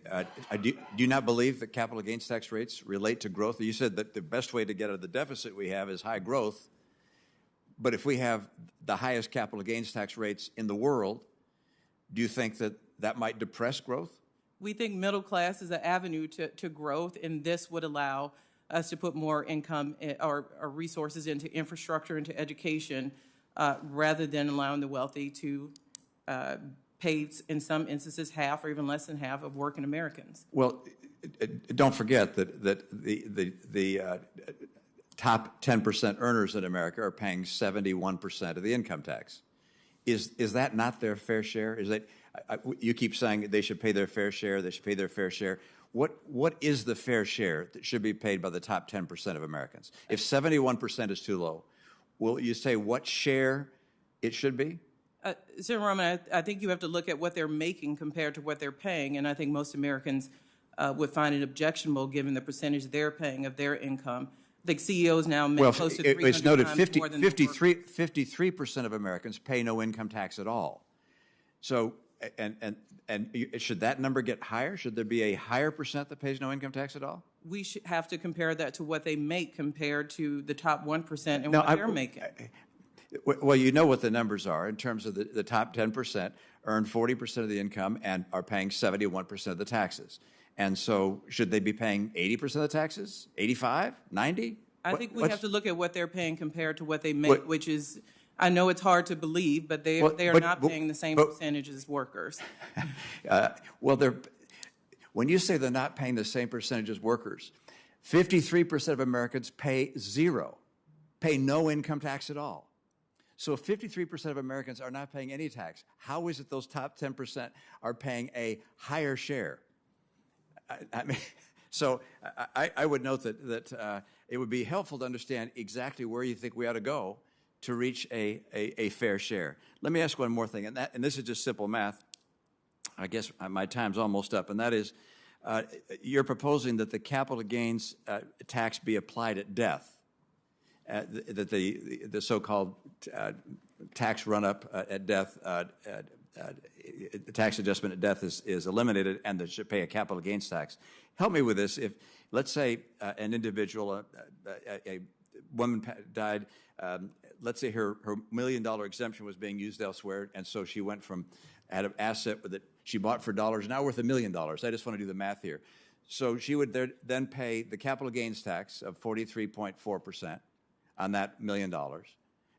do you not believe that capital gains tax rates relate to growth? You said that the best way to get out of the deficit we have is high growth. But if we have the highest capital gains tax rates in the world, do you think that might depress growth? We think middle class is an avenue to growth, and this would allow us to put more income or resources into infrastructure, into education, rather than allowing the wealthy to pay, in some instances, half or even less than half of working Americans. Well, don't forget that the top 10% earners in America are paying 71% of the income tax. Is that not their fair share? Is that you keep saying they should pay their fair share, they should pay their fair share. What is the fair share that should be paid by the top 10% of Americans? If 71% is too low, will you say what share it should be? Senator Roman, I think you have to look at what they're making compared to what they're paying, and I think most Americans would find it objectionable given the percentage they're paying of their income. I think CEOs now make close to 300 it's noted times more than 53% of Americans pay no income tax at all. So, and should that number get higher? Should there be a higher percent that pays no income tax at all? We should have to compare that to what they make compared to the top 1% and what they're making. Well, you know what the numbers are in terms of the top 10% earn 40% of the income and are paying 71% of the taxes. And so should they be paying 80% of the taxes, 85, 90? I think we have to look at what they're paying compared to what they make, which is, I know it's hard to believe, but they are not paying the same percentage as workers. When you say they're not paying the same percentage as workers, 53% of Americans pay no income tax at all. So if 53% of Americans are not paying any tax, how is it those top 10% are paying a higher share? I would note that it would be helpful to understand exactly where you think we ought to go to reach a fair share. Let me ask one more thing, and this is just simple math. I guess my time's almost up, and that is you're proposing that the capital gains tax be applied at death, that the so-called tax run-up at death, tax adjustment at death is eliminated, and they should pay a capital gains tax. Help me with this. If, let's say, an individual, a woman died, let's say her $1 million exemption was being used elsewhere, and so she went from had an asset that she bought for dollars, now worth $1 million. I just want to do the math here. So she would then pay the capital gains tax of 43.4% on that $1 million,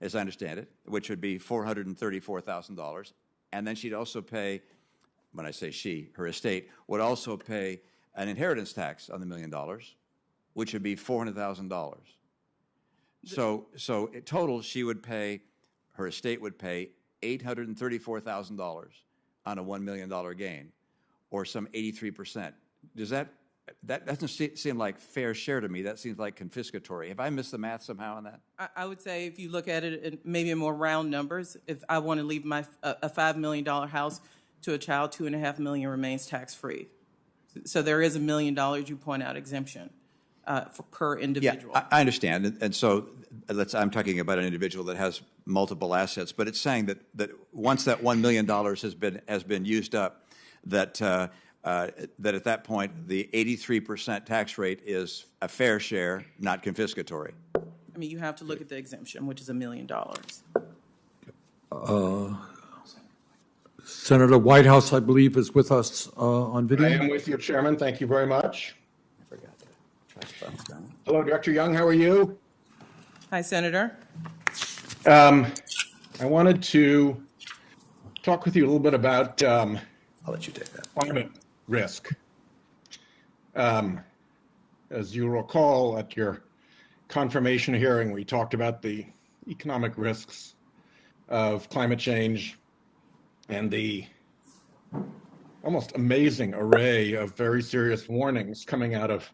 as I understand it, which would be $434,000. And then she'd also pay, when I say she, her estate, would also pay an inheritance tax on the $1 million, which would be $400,000. So in total, she would pay, her estate would pay $834,000 on a $1 million gain, or some 83%. That doesn't seem like fair share to me. That seems like confiscatory. Have I missed the math somehow on that? I would say if you look at it maybe in more round numbers, if I want to leave a $5 million house to a child, $2.5 million remains tax-free. So there is $1 million, you point out, exemption per individual. Yeah, I understand. And so I'm talking about an individual that has multiple assets, but it's saying that once that $1 million has been used up, that at that point the 83% tax rate is a fair share, not confiscatory. I mean, you have to look at the exemption, which is $1 million. Senator Whitehouse, I believe, is with us on video. I am with you, Chairman. Thank you very much. Hello, Director Young. How are you? Hi, Senator. I wanted to talk with you a little bit about I'll let you take that. climate risk. As you recall, at your confirmation hearing, we talked about the economic risks of climate change and the almost amazing array of very serious warnings coming out of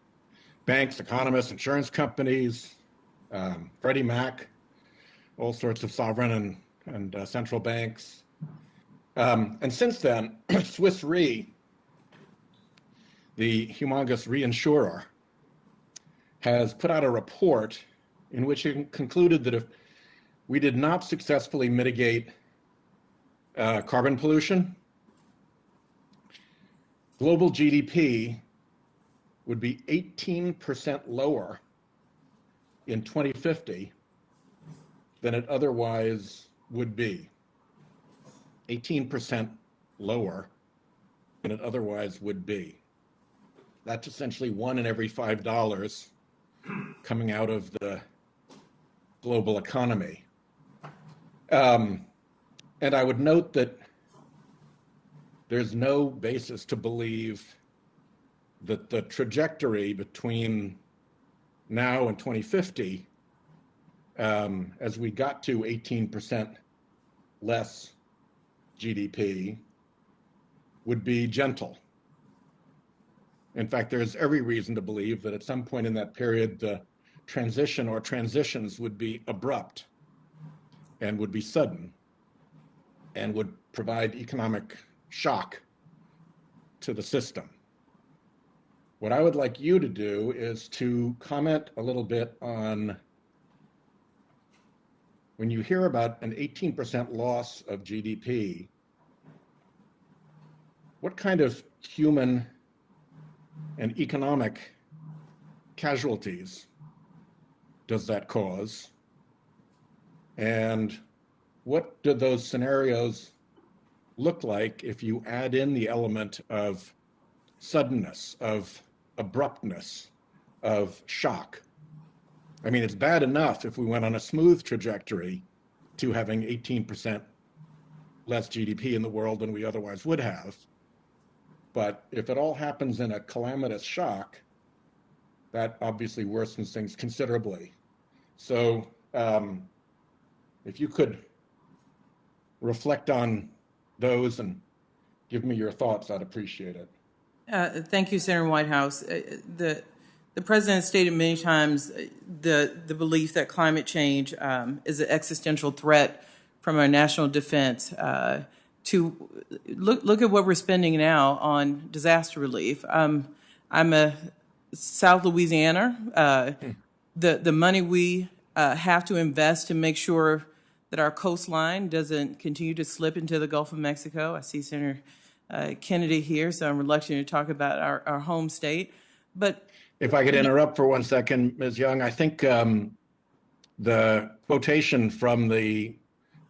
banks, economists, insurance companies, Freddie Mac, all sorts of sovereign and central banks. And since then, Swiss Re, the humongous reinsurer, has put out a report in which it concluded that if we did not successfully mitigate carbon pollution, global GDP would be 18% lower in 2050 than it otherwise would be. 18% lower than it otherwise would be. That's essentially $1 in every $5 coming out of the global economy. And I would note that there's no basis to believe that the trajectory between now and 2050, as we got to 18% less GDP, would be gentle. In fact, there's every reason to believe that at some point in that period, the transition or transitions would be abrupt and would be sudden and would provide economic shock to the system. What I would like you to do is to comment a little bit on when you hear about an 18% loss of GDP, what kind of human and economic casualties does that cause? And what do those scenarios look like if you add in the element of suddenness, of abruptness, of shock? I mean, it's bad enough if we went on a smooth trajectory to having 18% less GDP in the world than we otherwise would have. But if it all happens in a calamitous shock, that obviously worsens things considerably. So if you could reflect on those and give me your thoughts, I'd appreciate it. Thank you, Senator Whitehouse. The president stated many times the belief that climate change is an existential threat from our national defense. To look at what we're spending now on disaster relief. I'm a South Louisiana. The money we have to invest to make sure that our coastline doesn't continue to slip into the Gulf of Mexico. I see Senator Kennedy here, so I'm reluctant to talk about our home state. But if I could interrupt for 1 second, Ms. Young, I think the quotation from the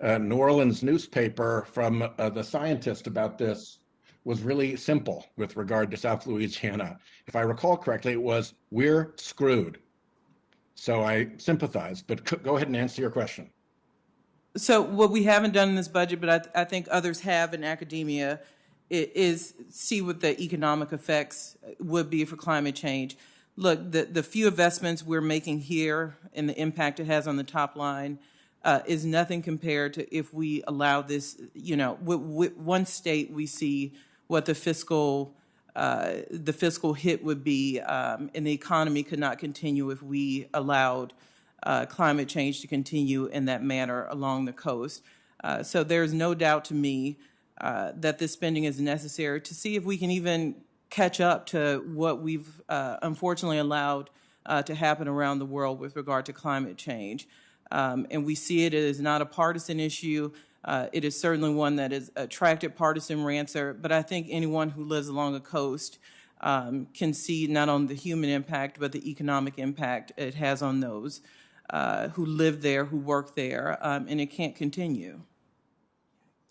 New Orleans newspaper from the scientist about this was really simple with regard to South Louisiana. If I recall correctly, it was, "We're screwed." So I sympathize, but go ahead and answer your question. So what we haven't done in this budget, but I think others have in academia, is see what the economic effects would be for climate change. Look, the few investments we're making here and the impact it has on the top line is nothing compared to if we allow this, with one state we see what the fiscal hit would be, and the economy could not continue if we allowed climate change to continue in that manner along the coast. So there's no doubt to me that this spending is necessary to see if we can even catch up to what we've unfortunately allowed to happen around the world with regard to climate change. And we see it as not a partisan issue. It is certainly one that has attracted partisan rancor, but I think anyone who lives along a coast can see not only the human impact, but the economic impact it has on those who live there, who work there, and it can't continue.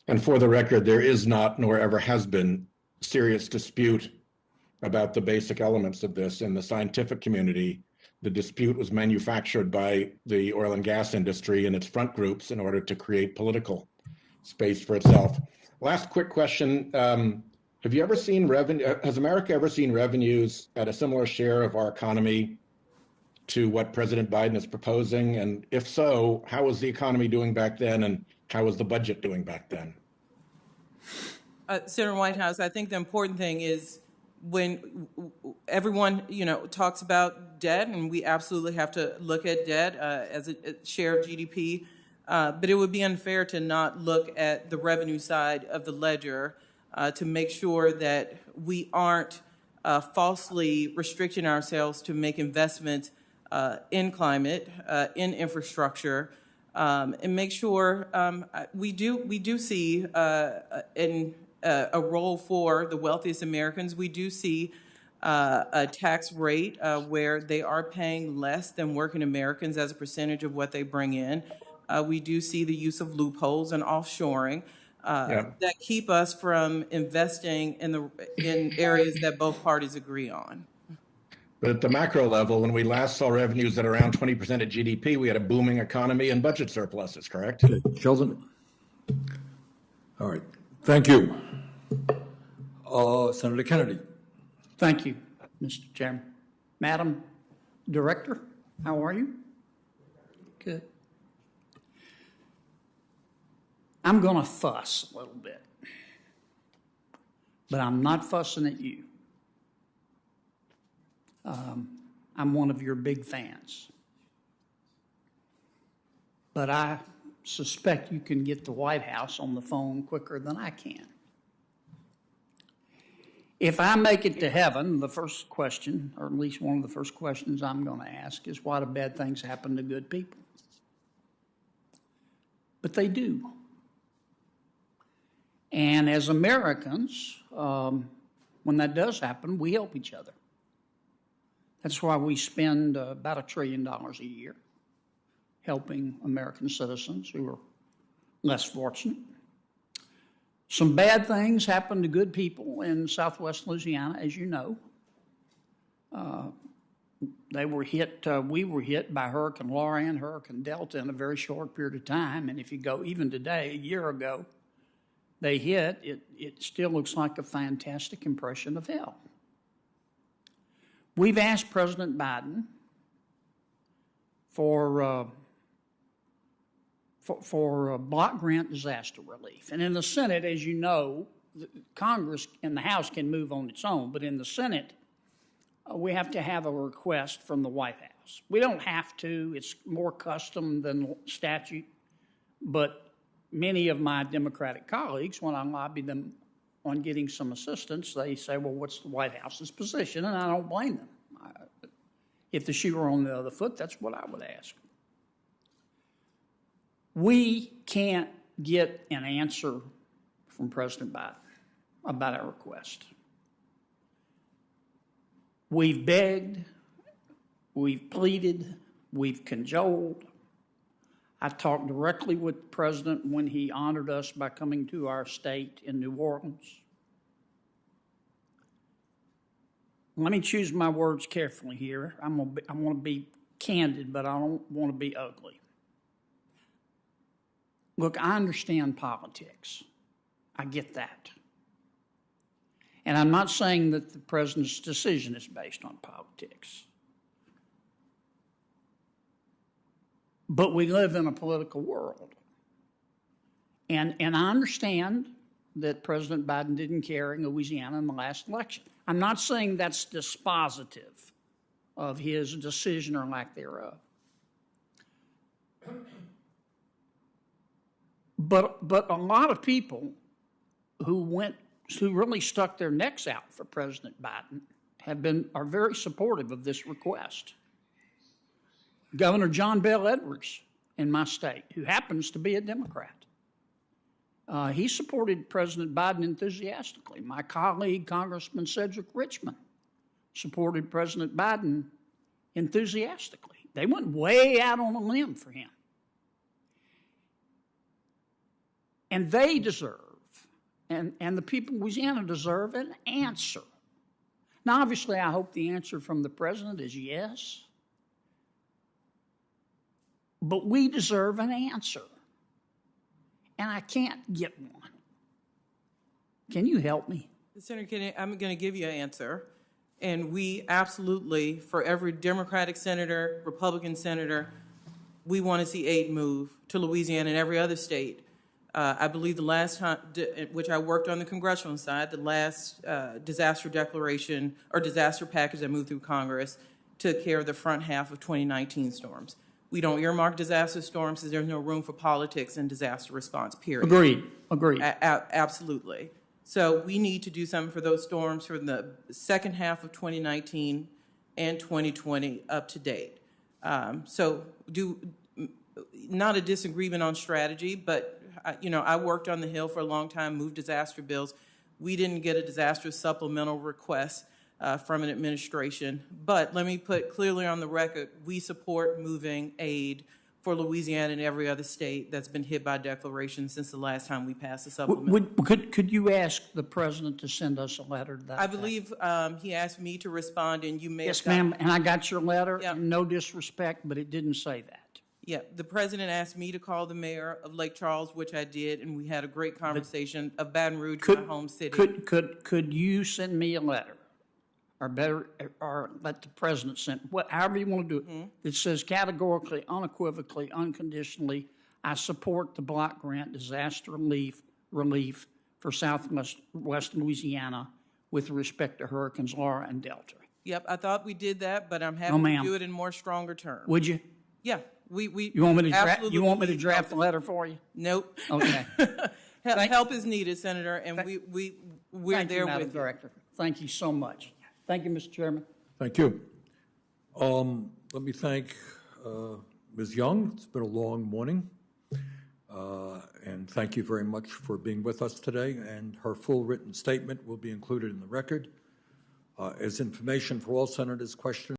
And for the record, there is not, nor ever has been, serious dispute about the basic elements of this in the scientific community. The dispute was manufactured by the oil and gas industry and its front groups in order to create political space for itself. Last quick question. Have you ever seen revenue? Has America ever seen revenues at a similar share of our economy to what President Biden is proposing? And if so, how was the economy doing back then, and how was the budget doing back then? Senator Whitehouse, I think the important thing is when everyone, talks about debt, and we absolutely have to look at debt as a share of GDP, but it would be unfair to not look at the revenue side of the ledger to make sure that we aren't falsely restricting ourselves to make investments in climate, in infrastructure, and make sure we do see a role for the wealthiest Americans. We do see a tax rate where they are paying less than working Americans as a percentage of what they bring in. We do see the use of loopholes and offshoring that keep us from investing in areas that both parties agree on. But at the macro level, when we last saw revenues at around 20% of GDP, we had a booming economy and budget surpluses, correct? Okay. Sheldon? All right. Thank you. Senator Kennedy. Thank you, Mr. Chairman. Madam Director, how are you? Good. I'm going to fuss a little bit, but I'm not fussing at you. I'm one of your big fans. But I suspect you can get the White House on the phone quicker than I can. If I make it to heaven, the first question, or at least one of the first questions I'm going to ask, is why do bad things happen to good people? But they do. And as Americans, when that does happen, we help each other. That's why we spend about $1 trillion a year helping American citizens who are less fortunate. Some bad things happen to good people in Southwest Louisiana, as you know. We were hit by Hurricane Laura and Hurricane Delta in a very short period of time. And if you go even today, a year ago, they hit, it still looks like a fantastic impression of hell. We've asked President Biden for block grant disaster relief. And in the Senate, as you know, Congress and the House can move on its own, but in the Senate, we have to have a request from the White House. We don't have to. It's more custom than statute, but many of my Democratic colleagues, when I lobby them on getting some assistance, they say, well, what's the White House's position? And I don't blame them. If the shoe were on the other foot, that's what I would ask. We can't get an answer from President Biden about our request. We've begged, we've pleaded, we've cajoled. I talked directly with the President when he honored us by coming to our state in New Orleans. Let me choose my words carefully here. I want to be candid, but I don't want to be ugly. Look, I understand politics. I get that. And I'm not saying that the President's decision is based on politics. But we live in a political world. And I understand that President Biden didn't carry in Louisiana in the last election. I'm not saying that's dispositive of his decision or lack thereof. But a lot of people who really stuck their necks out for President Biden are very supportive of this request. Governor John Bel Edwards in my state, who happens to be a Democrat, he supported President Biden enthusiastically. My colleague, Congressman Cedric Richmond, supported President Biden enthusiastically. They went way out on a limb for him. And they deserve, and the people of Louisiana deserve an answer. Now, obviously, I hope the answer from the president is yes. But we deserve an answer. And I can't get one. Can you help me? Senator Kennedy, I'm going to give you an answer. And we absolutely, for every Democratic senator, Republican senator, we want to see aid move to Louisiana and every other state. I believe the last time, which I worked on the congressional side, the last disaster declaration or disaster package that moved through Congress took care of the front half of 2019 storms. We don't earmark disaster storms because there's no room for politics in disaster response, period. Agreed. Absolutely. So we need to do something for those storms for the second half of 2019 and 2020 up to date. Not a disagreement on strategy, but I worked on the Hill for a long time, moved disaster bills. We didn't get a disaster supplemental request from an administration. But let me put clearly on the record, we support moving aid for Louisiana and every other state that's been hit by declaration since the last time we passed a supplement. Could you ask the president to send us a letter to that I believe he asked me to respond, and you may Yes, have ma'am, and I got your letter. Yeah. No disrespect, but it didn't say that. Yeah, the president asked me to call the mayor of Lake Charles, which I did, and we had a great conversation of Baton Rouge, my home city. Could you send me a letter, or better, or let the president send, however you want to do it, that says categorically, unequivocally, unconditionally, I support the block grant disaster relief for southwest Louisiana with respect to Hurricanes Laura and Delta. Yep, I thought we did that, but I'm happy to do it in more stronger terms. Would you? Yeah, we You want me to absolutely You want me to need draft help. the letter for you? Nope. Okay. Help is needed, Senator, and we're Thank there you, Madam with you. Director. Thank you so much. Thank you, Mr. Chairman. Thank you. Let me thank Ms. Young. It's been a long morning. And thank you very much for being with us today. And her full written statement will be included in the record. As information for all senators, questions